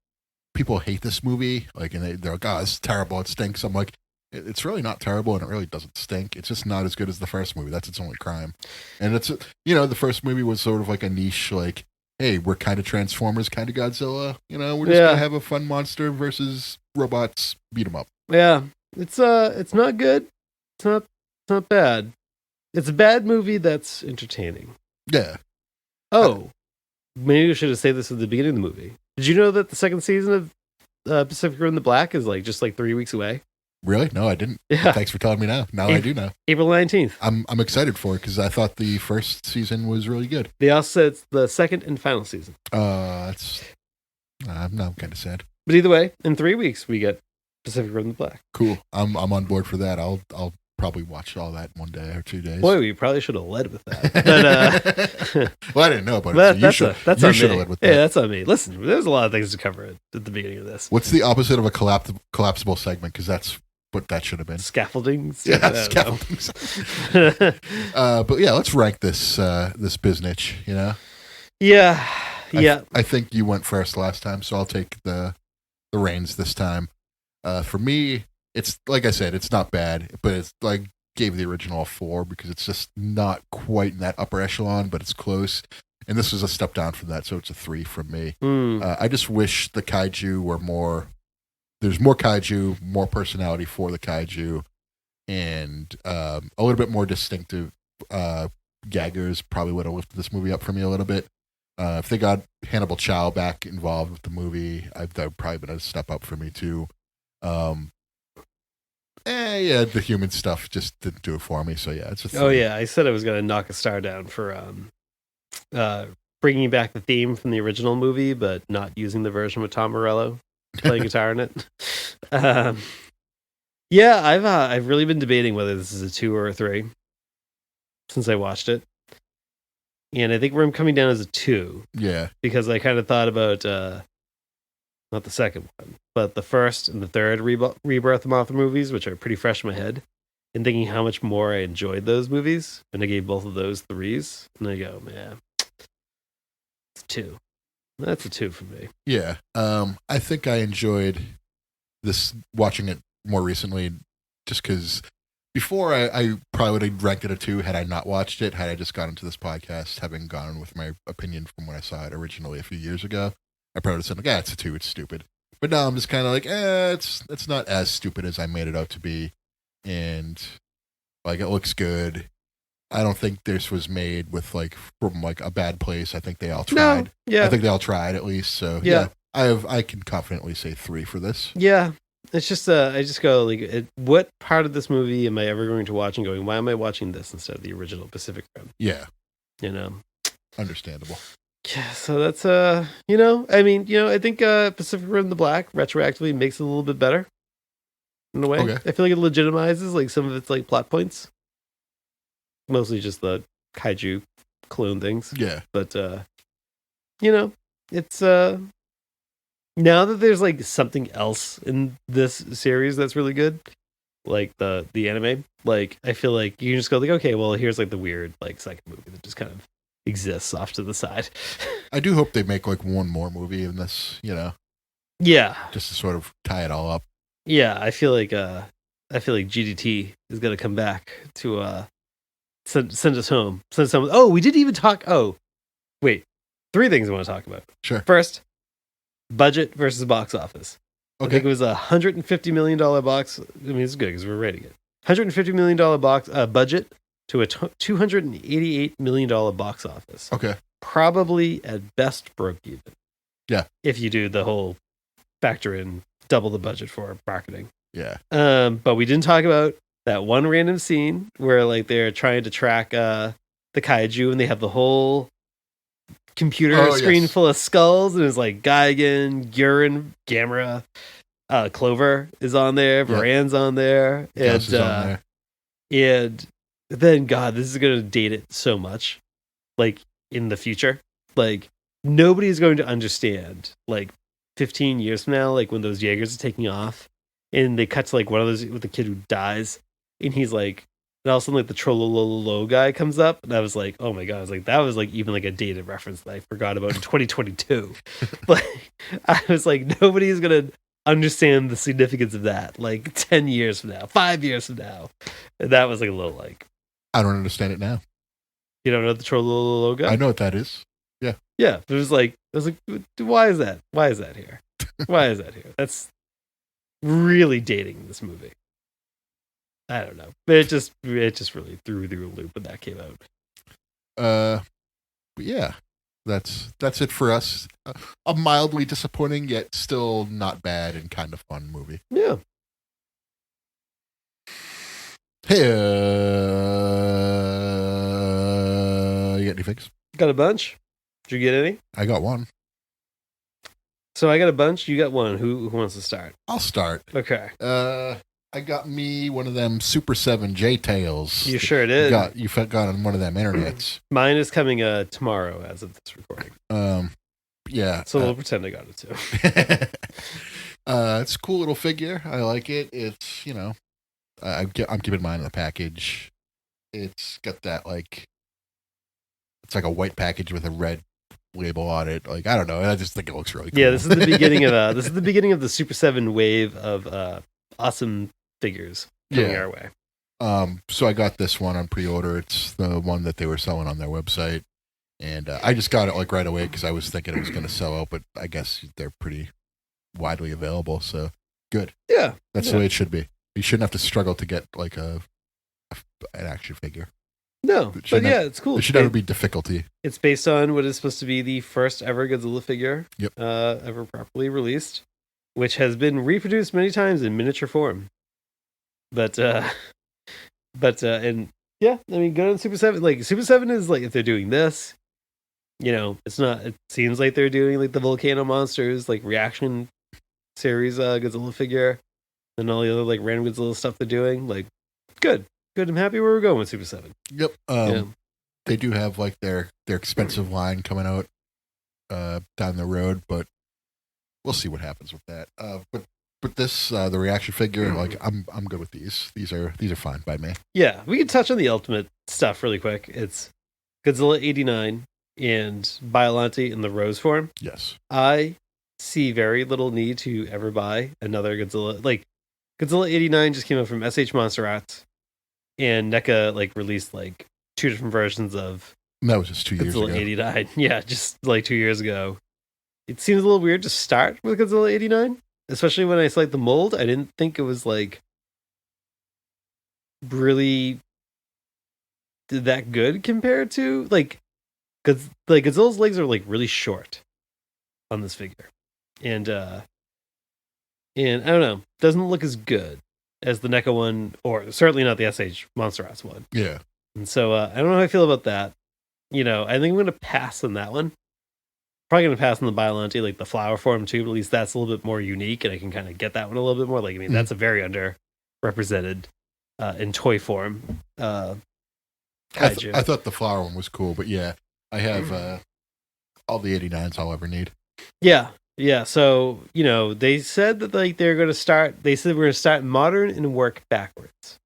people hate this movie, like, and they're like, "Oh, it's terrible. It stinks." I'm like, it's really not terrible, and it really doesn't stink. It's just not as good as the first movie. That's its only crime. And it's the first movie was sort of like a niche, like, hey, we're kind of Transformers, kind of Godzilla. We're just gonna have a fun monster versus robots, beat them up. Yeah, it's not good. It's not bad. It's a bad movie that's entertaining. Yeah. Oh, maybe we should have said this at the beginning of the movie. Did you know that the second season of Pacific Rim: The Black is like just like 3 weeks away? Really? No, I didn't. Yeah. Thanks for telling me now. Now I do know. April 19th. I'm excited for it because I thought the first season was really good. They also said it's the second and final season. It's I'm kind of sad. But either way, in 3 weeks we get Pacific Rim: The Black. Cool. I'm on board for that. I'll probably watch all that in 1 day or 2 days. Boy, we probably should have led with that. But, well, I didn't know about it. So that's you on should me. have led with that. Yeah, that's on me. Listen, there's a lot of things to cover at the beginning of this. What's the opposite of a collapsible segment? Because that's what that should have been. Scaffoldings. Yeah, scaffoldings. But yeah, let's rank this business. You know. Yeah. I think you went first last time, so I'll take the reins this time. For me, it's like I said, it's not bad, but it's like gave the original a 4 because it's just not quite in that upper echelon, but it's close. And this was a step down from that, so it's a 3 from me. I just wish the kaiju were more. There's more kaiju, more personality for the kaiju, and a little bit more distinctive. Jaegers probably would have lifted this movie up for me a little bit. If they got Hannibal Chow back involved with the movie, that would probably been a step up for me too. Yeah, the human stuff just didn't do it for me. So yeah, it's a 3. Oh yeah, I said I was going to knock a star down for bringing back the theme from the original movie, but not using the version with Tom Morello playing guitar in it. Yeah, I've really been debating whether this is a 2 or a 3 since I watched it. And I think where I'm coming down is a 2. Yeah. Because I kind of thought about, not the second one, but the first and the third Rebirth of Mothra movies, which are pretty fresh in my head, and thinking how much more I enjoyed those movies. And I gave both of those 3s. And I go, man, it's a 2. That's a 2 for me. Yeah. I think I enjoyed this, watching it more recently, just because before I probably would have ranked it a 2 had I not watched it, had I just gone into this podcast having gone with my opinion from when I saw it originally a few years ago. I probably would have said, like, it's a 2, it's stupid. But now I'm just kind of like, it's not as stupid as I made it out to be. And, like, it looks good. I don't think this was made with, like, from, like, a bad place. I think they all tried. No, yeah. I think they all tried, at least. So, yeah. I can confidently say 3 for this. Yeah. It's just, I just go, like, what part of this movie am I ever going to watch and going, why am I watching this instead of the original Pacific Rim? Yeah. You know? Understandable. Yeah, so that's, I think Pacific Rim: The Black retroactively makes it a little bit better in a way. Okay. I feel like it legitimizes, like, some of its, like, plot points. Mostly just the kaiju clone things. Yeah. But, it's, now that there's, like, something else in this series that's really good, like the anime, like, I feel like you can just go, like, okay, well, here's, like, the weird, like, second movie that just kind of exists off to the side. I do hope they make, like, one more movie in this, you know? Yeah. Just to sort of tie it all up. Yeah, I feel like GDT is gonna come back to send us home. Send someone. Oh, we didn't even talk. Oh, wait, 3 things I want to talk about. Sure. First, budget versus box office. Okay. I think it was $150 million box. I mean, it's good because we're rating it. $150 million box budget to a $288 million box office. Okay. Probably at best broke even. Yeah. If you do the whole factor in double the budget for marketing. Yeah. But we didn't talk about that one random scene where, like, they're trying to track the kaiju and they have the whole computer screen full of skulls, and it's like Gigan, Gurren, Gamera, Clover is on there, Varan's on there, Gus is on there. And then, God, this is going to date it so much, like, in the future. Like, nobody's going to understand, like, 15 years from now, like, when those Jaegers are taking off, and they cut to, like, one of those with the kid who dies, and he's like, and all of a sudden, like, the Trollololo guy comes up, and I was like, oh my God, I was like, that was, like, even, like, a dated reference that I forgot about in 2022. But I was like, nobody's going to understand the significance of that, like, 10 years from now, 5 years from now. And that was, like, a little, like, I don't understand it now. you don't know the Trollololo guy? I know what that is. Yeah. Yeah. It was like, I was like, why is that? Why is that here? Why is that here? That's really dating this movie. I don't know. But it just really threw through a loop when that came out. But yeah, that's it for us. A mildly disappointing yet still not bad and kind of fun movie. Yeah. Hey, you got any figs? Got a bunch? Did you get any? I got one. So I got a bunch. You got one. Who wants to start? I'll start. Okay. I got me one of them Super 7 J-Tails. You sure did. You got on one of them internets. Mine is coming tomorrow as of this recording. Yeah. So we'll pretend I got it too. It's a cool little figure. I like it. It's, I'm keeping mine in the package. It's got that, it's like a white package with a red label on it. Like, I don't know. I just think it looks really cool. Yeah, this is the beginning of the Super 7 wave of awesome figures coming our way. So I got this one on pre-order. It's the one that they were selling on their website. And I just got it right away because I was thinking it was going to sell out, but I guess they're pretty widely available. So good. Yeah. That's the way it should be. You shouldn't have to struggle to get an action figure. No, but it's cool. There should never be difficulty. It's based on what is supposed to be the first ever Godzilla figure ever properly released, which has been reproduced many times in miniature form. But I mean, good on Super 7. Like, Super 7 is like, if they're doing this, it's not, it seems like they're doing like the Volcano Monsters, like reaction series Godzilla figure, and all the other like random Godzilla stuff they're doing. Like, good. I'm happy where we're going with Super 7. Yep. They do have like their expensive line coming out down the road, but we'll see what happens with that. But this the reaction figure, like I'm good with these. These are fine by me. Yeah, we can touch on the ultimate stuff really quick. It's Godzilla 89 and Biollante in the rose form. Yes. I see very little need to ever buy another Godzilla. Like, Godzilla 89 just came out from SH Monster Arts, and NECA like released like 2 different versions of And that was just 2 years ago. Godzilla 89. Yeah, just like 2 years ago. It seems a little weird to start with Godzilla 89, especially when I select the mold. I didn't think it was like really that good compared to like Godzilla's legs are like really short on this figure, and I don't know, doesn't look as good as the NECA one, or certainly not the SH Monster Arts one. Yeah. And so I don't know how I feel about that. I think I'm going to pass on that one. Probably going to pass on the Biollante, like the flower form too, but at least that's a little bit more unique, and I can kind of get that one a little bit more. Like, I mean, that's a very underrepresented in toy form. I thought the flower one was cool, but yeah, I have all the 89s I'll ever need. Yeah. So, they said that like they're going to start. They said we're going to start modern and work backwards.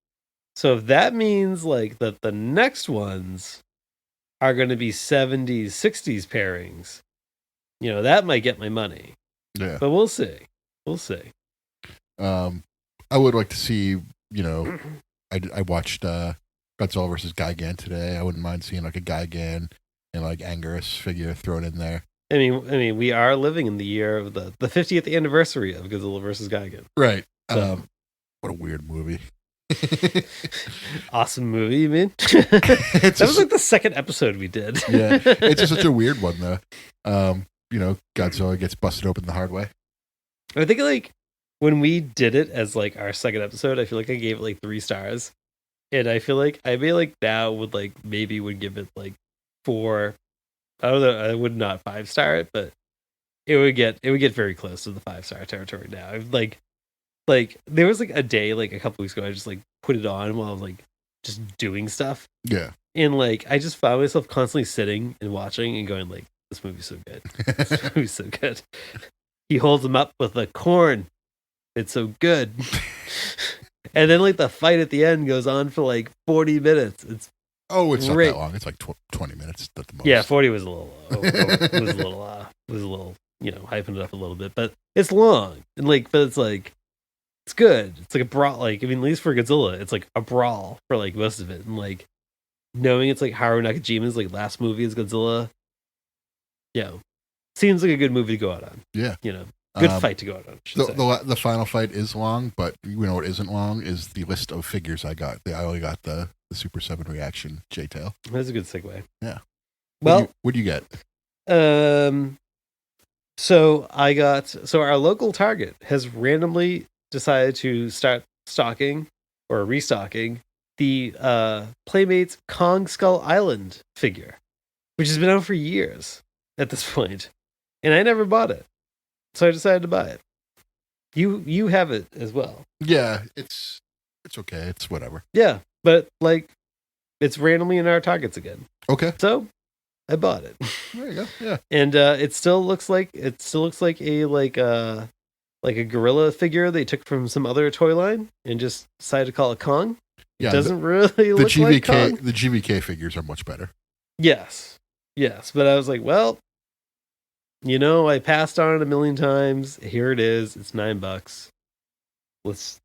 So if that means like that the next ones are going to be 70s, 60s pairings, that might get my money. Yeah. But we'll see. I would like to see, I watched Godzilla vs. Gigan today. I wouldn't mind seeing like a Gigan and like Anguirus figure thrown in there. I mean, we are living in the year of the 50th anniversary of Godzilla vs. Gigan. Right. So. What a weird movie. Awesome movie, you mean? That was like the second episode we did. Yeah. It's just such a weird one though. Godzilla gets busted open the hard way. I think like when we did it as like our second episode, I feel like I gave it like 3 stars. And I feel like I may like now would give it like 4. I don't know, I would not 5-star it, but it would get very close to the 5-star territory now. I've like there was like a day like a couple weeks ago I just like put it on while I was like just doing stuff. Yeah. And like I just found myself constantly sitting and watching and going like, this movie's so good. This movie's so good. He holds him up with the corn. It's so good. And then like the fight at the end goes on for like 40 minutes. It's great. Not that long. It's like 20 minutes at the most. Yeah, 40 was a little was a little hyping it up a little bit, but it's long and like, but it's like, it's good. It's like a brawl. Like, I mean, at least for Godzilla, it's like a brawl for like most of it. And like knowing it's like Haruo Nakajima's like last movie is Godzilla, seems like a good movie to go out on. Yeah. Good fight to go out on. The final fight is long, but what isn't long is the list of figures I got. I only got the Super 7 reaction J-Tail. That's a good segue. Yeah. Well, what do you get? So our local Target has randomly decided to start stocking or restocking the Playmates Kong Skull Island figure, which has been out for years at this point, and I never bought it, so I decided to buy it. You have it as well. Yeah, it's okay. It's whatever. Yeah, but like it's randomly in our targets again. Okay, So I bought it. there you go. Yeah, And it still looks like a gorilla figure they took from some other toy line and just decided to call it Kong. It yeah. doesn't really The look like Kong. the GVK figures are much better. Yes. But I was like, well, I passed on it a million times. Here it is. It's $9. Let's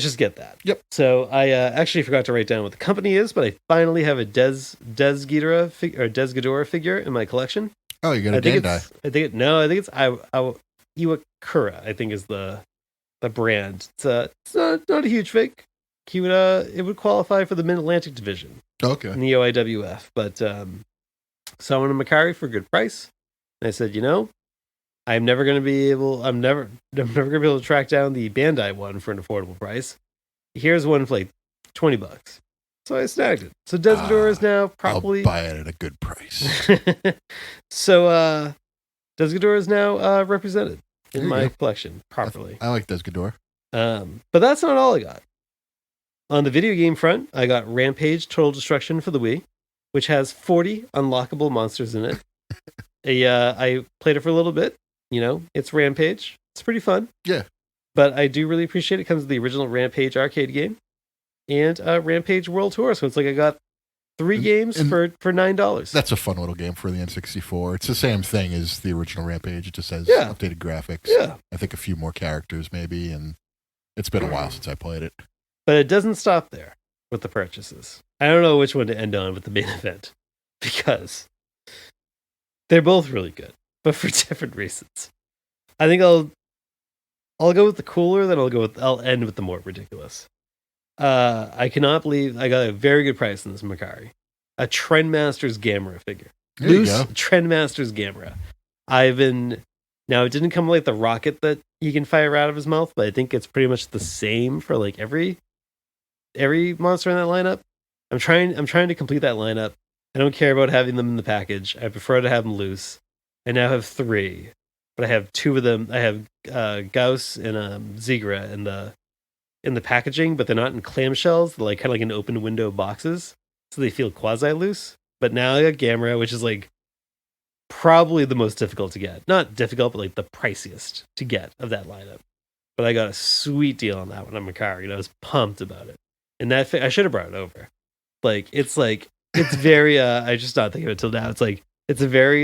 just get that. Yep. So I actually forgot to write down what the company is, but I finally have a Des Ghidorah figure in my collection. Oh, you got a Bandai. I think it's Iwakura, I think is the brand. It's not a huge fig. It would qualify for the Mid-Atlantic division Okay. in the OIWF, but saw one in Macari for a good price. And I said, I'm never going to be able to track down the Bandai one for an affordable price. Here's one for like $20. So I snagged it. So Des Ghidorah is now properly I'll buy it at a good price. So Des Ghidorah is now represented in There you my go. collection properly. I like Des Ghidorah. But that's not all I got. On the video game front, I got Rampage Total Destruction for the Wii, which has 40 unlockable monsters in it. I played it for a little bit. It's Rampage. It's pretty fun. Yeah. But I do really appreciate it. Comes with the original Rampage arcade game and Rampage World Tour. So it's like I got 3 games for $9. That's a fun little game for the N64. It's the same thing as the original Rampage. It just has Yeah. updated graphics. Yeah. I think a few more characters maybe, and it's been a while since I played it. But it doesn't stop there with the purchases. I don't know which one to end on with the main event because they're both really good, but for different reasons. I think I'll go with the cooler, then I'll end with the more ridiculous. I cannot believe I got a very good price in this Macari. A Trendmasters Gamera figure. There you Loose go. Trendmasters Gamera. Now it didn't come like the rocket that he can fire out of his mouth, but I think it's pretty much the same for like every monster in that lineup. I'm trying to complete that lineup. I don't care about having them in the package. I prefer to have them loose. I now have 3, but I have 2 of them. I have Gauss and Zigra in the packaging, but they're not in clamshells. They're like kind of like in open window boxes, so they feel quasi loose. But now I got Gamera, which is like probably the most difficult to get. Not difficult, but like the priciest to get of that lineup. But I got a sweet deal on that one on Macari, and I was pumped about it. And that I should have brought it over. It's very I just not thinking of it till now. It's a very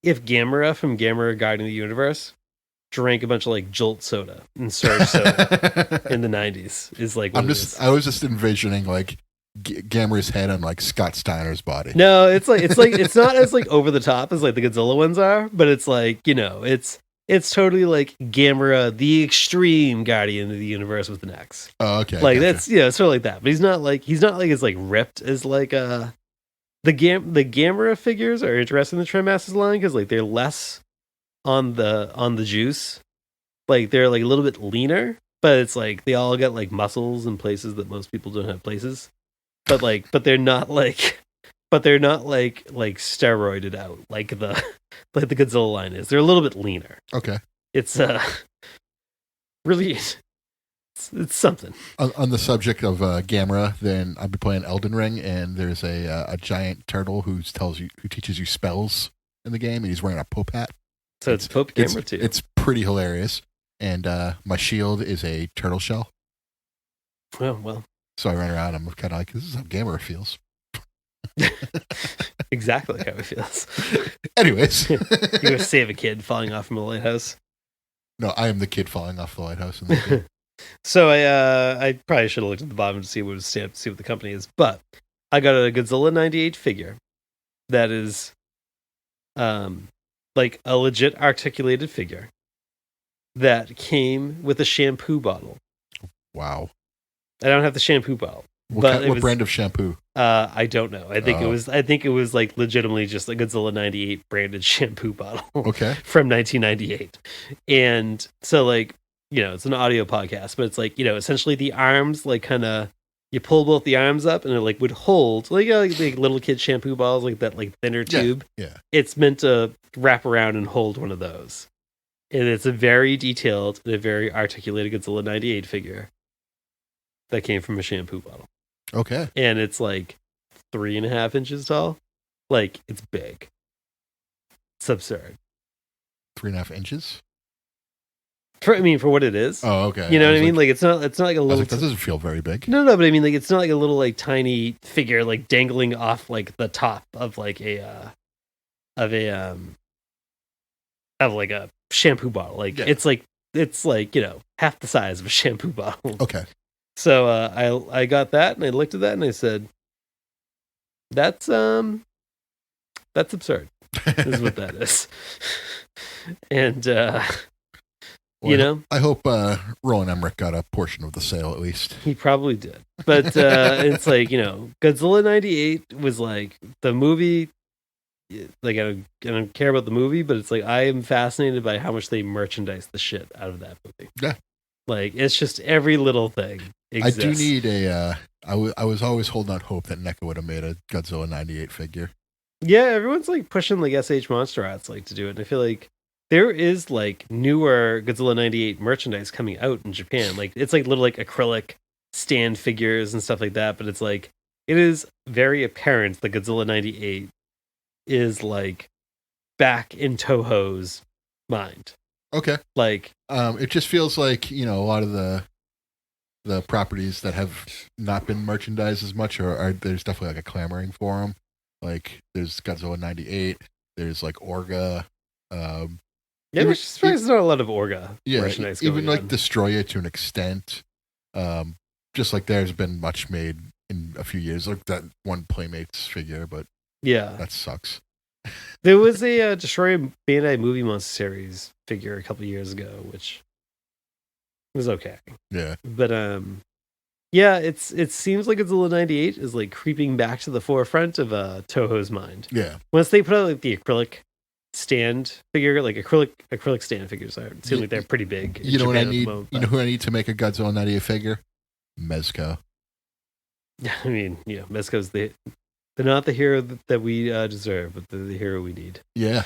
if Gamera from Gamera Guiding the Universe drank a bunch of like Jolt soda and Surge soda in the 90s is like I was just envisioning like Gamera's head on like Scott Steiner's body. No, it's not as like over the top as like the Godzilla ones are, but it's like, it's totally like Gamera, the extreme Guardian of the Universe with an X. Oh, okay. Like gotcha. that's sort of like that. But he's not as like ripped as like the Gamera figures are interesting in the Trendmasters line because like they're less on the juice. Like they're like a little bit leaner, but it's like they all got like muscles in places that most people don't have places. But they're not like steroided out like the Godzilla line is. They're a little bit leaner. Okay. It's really it's something. On the subject of Gamera, then I'll be playing Elden Ring, and there's a giant turtle who teaches you spells in the game, and he's wearing a Pope hat. So it's Pope Gamera too. It's pretty hilarious, and my shield is a turtle shell. Oh well. So I run around. I'm kind of like, this is how Gamera feels. Exactly how it feels. Anyways, You go save a kid falling off from a lighthouse. no, I am the kid falling off the lighthouse in the game. So I probably should have looked at the bottom to see what the company is, but I got a Godzilla 98 figure that is like a legit articulated figure that came with a shampoo bottle. Wow. I don't have the shampoo bottle. What brand of shampoo? I don't know. I think it was like legitimately just a Godzilla 98 branded shampoo bottle. Okay. From 1998. And so like, it's an audio podcast, but it's like, essentially the arms like kind of you pull both the arms up and it like would hold like, like little kid shampoo bottles like that like thinner tube. Yeah. It's meant to wrap around and hold one of those. And it's a very detailed and a very articulated Godzilla 98 figure that came from a shampoo bottle. Okay. And it's like 3.5 inches tall. Like, it's big. It's absurd. 3.5 inches? For what it is. Oh, okay. You know what I mean? Like, it's not like a little. That doesn't feel very big. No, but I mean, like, it's not like a little like tiny figure like dangling off like the top of like a shampoo bottle. Like, it's like half the size of a shampoo bottle. Okay. So I got that and I looked at that and I said, that's absurd. Is what that is. And I hope Roland Emmerich got a portion of the sale at least. He probably did. But it's like, Godzilla 98 was like the movie. Like, I don't care about the movie, but it's like I am fascinated by how much they merchandise the shit out of that movie. Yeah. Like, it's just every little thing exists. I do need I was always holding out hope that NECA would have made a Godzilla 98 figure. Yeah, everyone's like pushing like SH Monster Arts like to do it. And I feel like there is like newer Godzilla 98 merchandise coming out in Japan. Like, it's like little like acrylic stand figures and stuff like that. But it's like, it is very apparent that Godzilla 98 is like back in Toho's mind. Okay. Like, it just feels like, a lot of the properties that have not been merchandised as much are there's definitely like a clamoring for them. Like, there's Godzilla 98, there's like Orga. There's not a lot of Orga merchandise going even like on. Destroyer to an extent. Just like there's been much made in a few years, like that one Playmates figure, but that sucks. There was a Destroyer Bandai Movie Monster Series figure a couple years ago, which was okay. Yeah. But it seems like Godzilla 98 is like creeping back to the forefront of Toho's mind. Yeah. Once they put out like the acrylic stand figure, like acrylic stand figures seem like they're pretty big. You know what I need? Who I need to make a Godzilla 98 figure? Mezco. I mean, Mezco's they're not the hero that we deserve, but they're the hero we need. Yeah.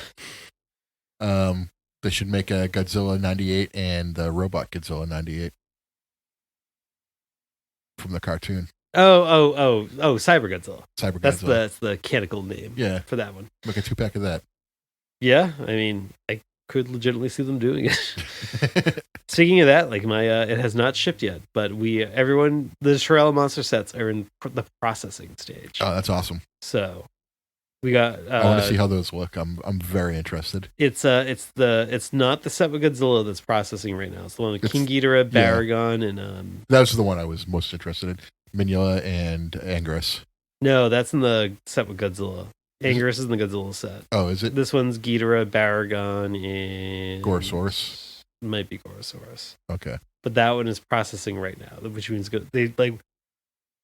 They should make a Godzilla 98 and the robot Godzilla 98 from the cartoon. Oh, Cyber Godzilla. That's the canonical name. Yeah. For that one. Make a 2-pack of that. Yeah, I mean, I could legitimately see them doing it. Speaking of that, like it has not shipped yet, but the Shirella monster sets are in the processing stage. Oh, that's awesome. So we got. I want to see how those look. I'm very interested. It's not the set with Godzilla that's processing right now. It's the one with King Ghidorah, Baragon, and that was the one I was most interested in. Minula and Anguirus. No, that's in the set with Godzilla. Anguirus is in the Godzilla set. Oh, is it? This one's Ghidorah, Baragon, and Gorosaurus. Might be Gorosaurus. Okay. But that one is processing right now, which means they like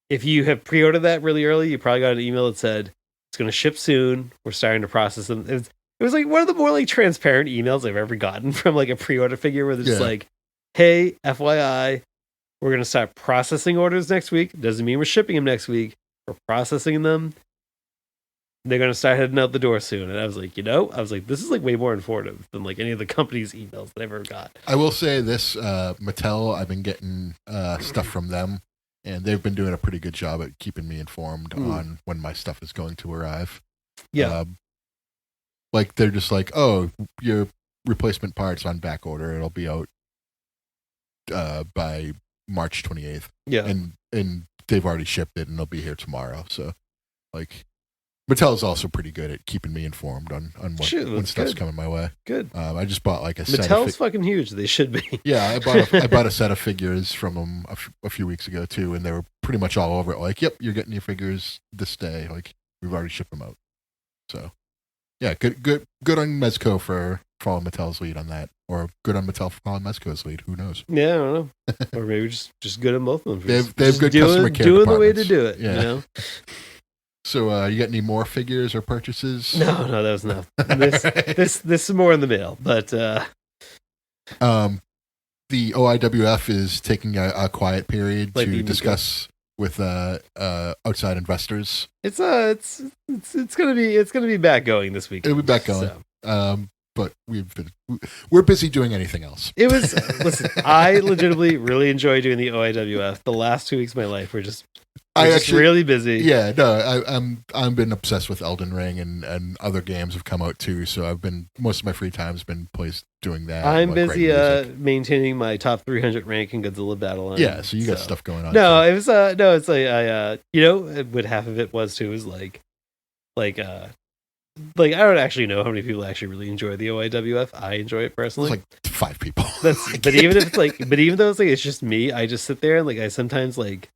if you have pre-ordered that really early, you probably got an email that said it's going to ship soon. We're starting to process them. It was like one of the more like transparent emails I've ever gotten from like a pre-order figure where they're just like, "Hey, FYI, we're going to start processing orders next week. Doesn't mean we're shipping them next week. We're processing them. They're going to start heading out the door soon." And I was like, this is like way more informative than like any of the company's emails that I ever got. I will say this, Mattel, I've been getting stuff from them, and they've been doing a pretty good job at keeping me informed on when my stuff is going to arrive. Yeah. Like, they're just like, oh, your replacement part's on back order. It'll be out by March 28th. Yeah. And they've already shipped it, and it'll be here tomorrow. So, like, Mattel's also pretty good at keeping me informed on when stuff's coming my way. Good. I just bought like a Mattel's fucking huge. They should be. Yeah, I bought a set of figures from them a few weeks ago too, and they were pretty much all over it. Like, yep, you're getting your figures this day. Like, we've already shipped them out. So, yeah, good on Mezco for follow Mattel's lead on that, or good on Mattel for following Mezco's lead. Who knows? Yeah, I don't know. Or maybe just good on both of them. They have Just good customer care doing the way to departments. do it. Yeah. You know? So, you got any more figures or purchases? No, that was enough. This is more in the mail, but the OIWF is taking a quiet period Like to the discuss with outside investors. it's gonna be back going this week. It'll be back going. So. But we're busy doing anything else. It was listen. I legitimately really enjoy doing the OIWF. The last 2 weeks of my life were just really busy. Yeah, no, I've been obsessed with Elden Ring and other games have come out too. So I've been most of my free time has been placed doing that. I'm like busy writing music. maintaining my top 300 rank in Godzilla Battle Line. Yeah, so you got stuff going on. No, too. it was no. It's like I what half of it was too was like I don't actually know how many people actually really enjoy the OIWF. I enjoy it personally. It's like 5 people. But even if it's like, but even though it's like it's just me, I just sit there and like I sometimes like,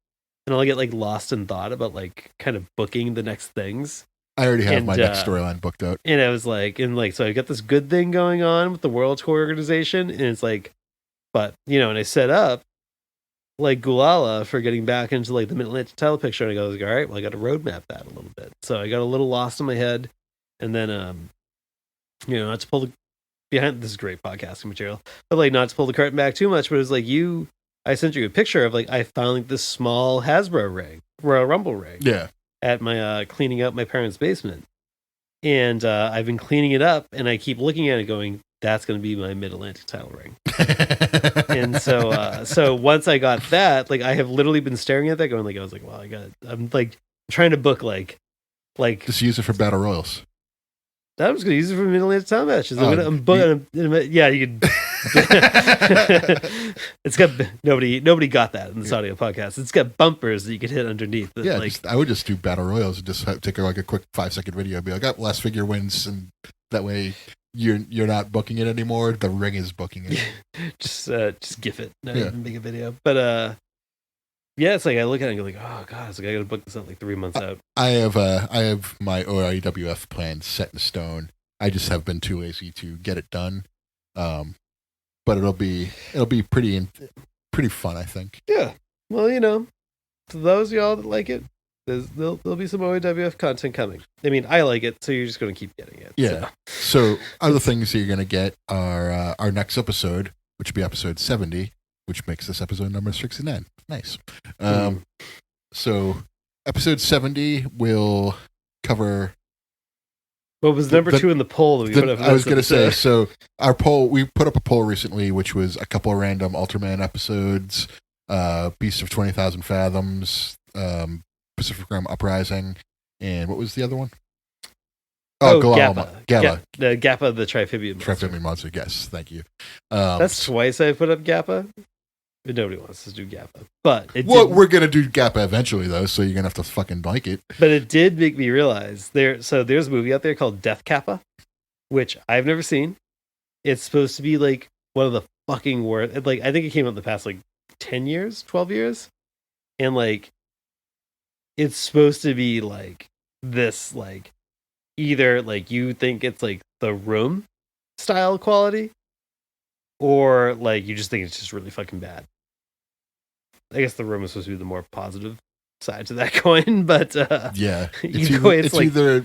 and I'll get like lost in thought about like kind of booking the next things. I already have my next storyline booked out. And I was like, so I got this good thing going on with the World Tour organization, and it's like, but and I set up like Gulala for getting back into like the Mid-Atlantic title picture, and I go, all right, well I got to roadmap that a little bit. So I got a little lost in my head. And then, not to pull the behind. This is great podcasting material, but like not to pull the curtain back too much. But it was like I sent you a picture of like I found like this small Hasbro ring, Royal Rumble ring, at my cleaning out my parents' basement, and I've been cleaning it up, and I keep looking at it, going, that's going to be my Mid-Atlantic title ring. And so once I got that, like I have literally been staring at that, going like I was like, well, I'm like trying to book like just use it for battle royals. I'm just going to use it for Mid-Atlantic title matches. Yeah, you could. It's got nobody got that in this audio podcast. It's got bumpers that you could hit underneath. That, yeah, I would just do battle royals and just take like a quick 5-second video and be like, last figure wins, and that way you're not booking it anymore. The ring is booking it. just gif it, not even make a video. But yeah, it's like I look at it and go like, oh god, it's like I got to book this out like 3 months out. I have my OIWF plan set in stone. I just have been too lazy to get it done. But it'll be pretty fun, I think. Yeah. Well, for those of y'all that like it, there'll be some OIWF content coming. I mean, I like it, so you're just going to keep getting it. Yeah. So other things that you're going to get are our next episode, which will be episode 70, which makes this episode number 69. Nice. So episode 70 will cover. What was number 2 in the poll that we put up? I was going to say, so our poll, we put up a poll recently, which was a couple of random Ultraman episodes, Beast of 20,000 Fathoms, Pacific Rim Uprising, and what was the other one? Gappa. Gappa. Gappa, the Triphibian monster. Triphibian monster, yes, thank you. That's twice I put up Gappa. But nobody wants to do Gappa. But we're going to do Gappa eventually, though, so you're going to have to fucking like it. But it did make me realize there's a movie out there called Death Kappa, which I've never seen. It's supposed to be like one of the fucking worst. Like, I think it came out in the past like 10 years, 12 years. And like, it's supposed to be like this, like, either like you think it's like The Room style quality, or like you just think it's just really fucking bad. I guess The Room is supposed to be the more positive side to that coin, but yeah, it's like, either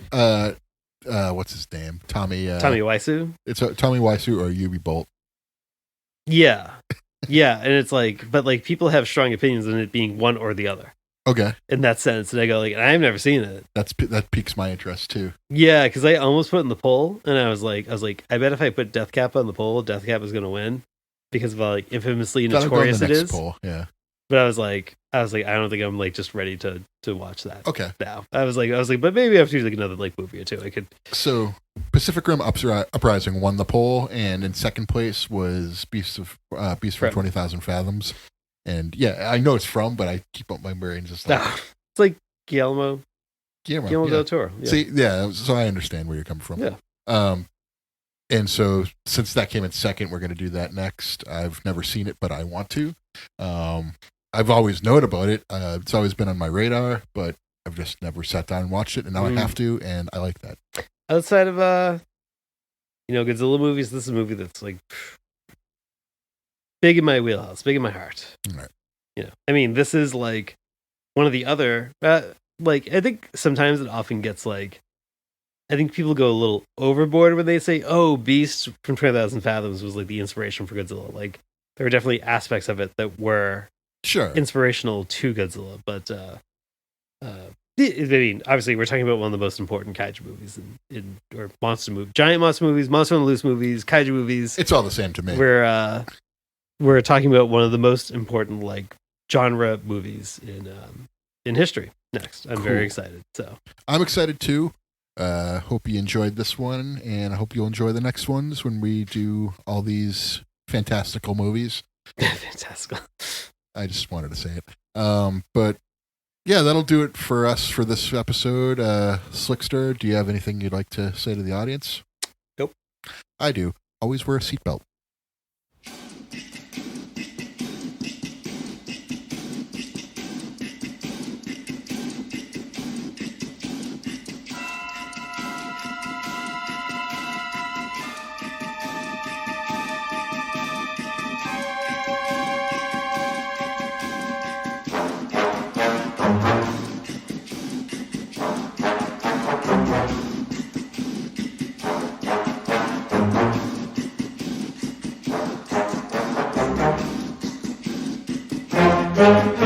what's his name, Tommy Wiseau. It's Tommy Wiseau or Ubi Bolt. Yeah, and it's like, but like people have strong opinions on it being one or the other. Okay, in that sense, and I go like, I've never seen it. That piques my interest too. Yeah, because I almost put it in the poll, and I was like, I bet if I put Death Kappa in the poll, Death Kappa is going to win because of how like infamously notorious it is. Poll. Yeah, but I was like, I don't think I'm like just ready to watch that. Okay, now I was like, but maybe I have to do like another like movie or two. I could. So Pacific Rim Uprising won the poll, and in second place was Beast from 20,000 Fathoms. And yeah, I know it's from, but I keep up my brain just like it's like Guillermo del Toro. Yeah. See, yeah, so I understand where you're coming from. Yeah. And so since that came in second, we're going to do that next. I've never seen it, but I want to. I've always known about it. It's always been on my radar, but I've just never sat down and watched it, and now I have to, and I like that. Outside of Godzilla movies. This is a movie that's like big in my wheelhouse, big in my heart. Right. I mean, this is like one of the other. Like, I think sometimes it often gets like. I think people go a little overboard when they say, "Oh, Beast from 20,000 Fathoms was like the inspiration for Godzilla." Like, there were definitely aspects of it that were Sure inspirational to Godzilla, but I mean, obviously, we're talking about one of the most important kaiju movies or giant monster movies, monster on the loose movies, kaiju movies. It's all the same to me. We're talking about one of the most important like genre movies in history. Next, I'm very excited. So I'm excited too. Hope you enjoyed this one, and I hope you'll enjoy the next ones when we do all these fantastical movies. Fantastical. I just wanted to say it. But yeah, that'll do it for us for this episode. Slickster, do you have anything you'd like to say to the audience? Nope. I do. Always wear a seatbelt. Thank you.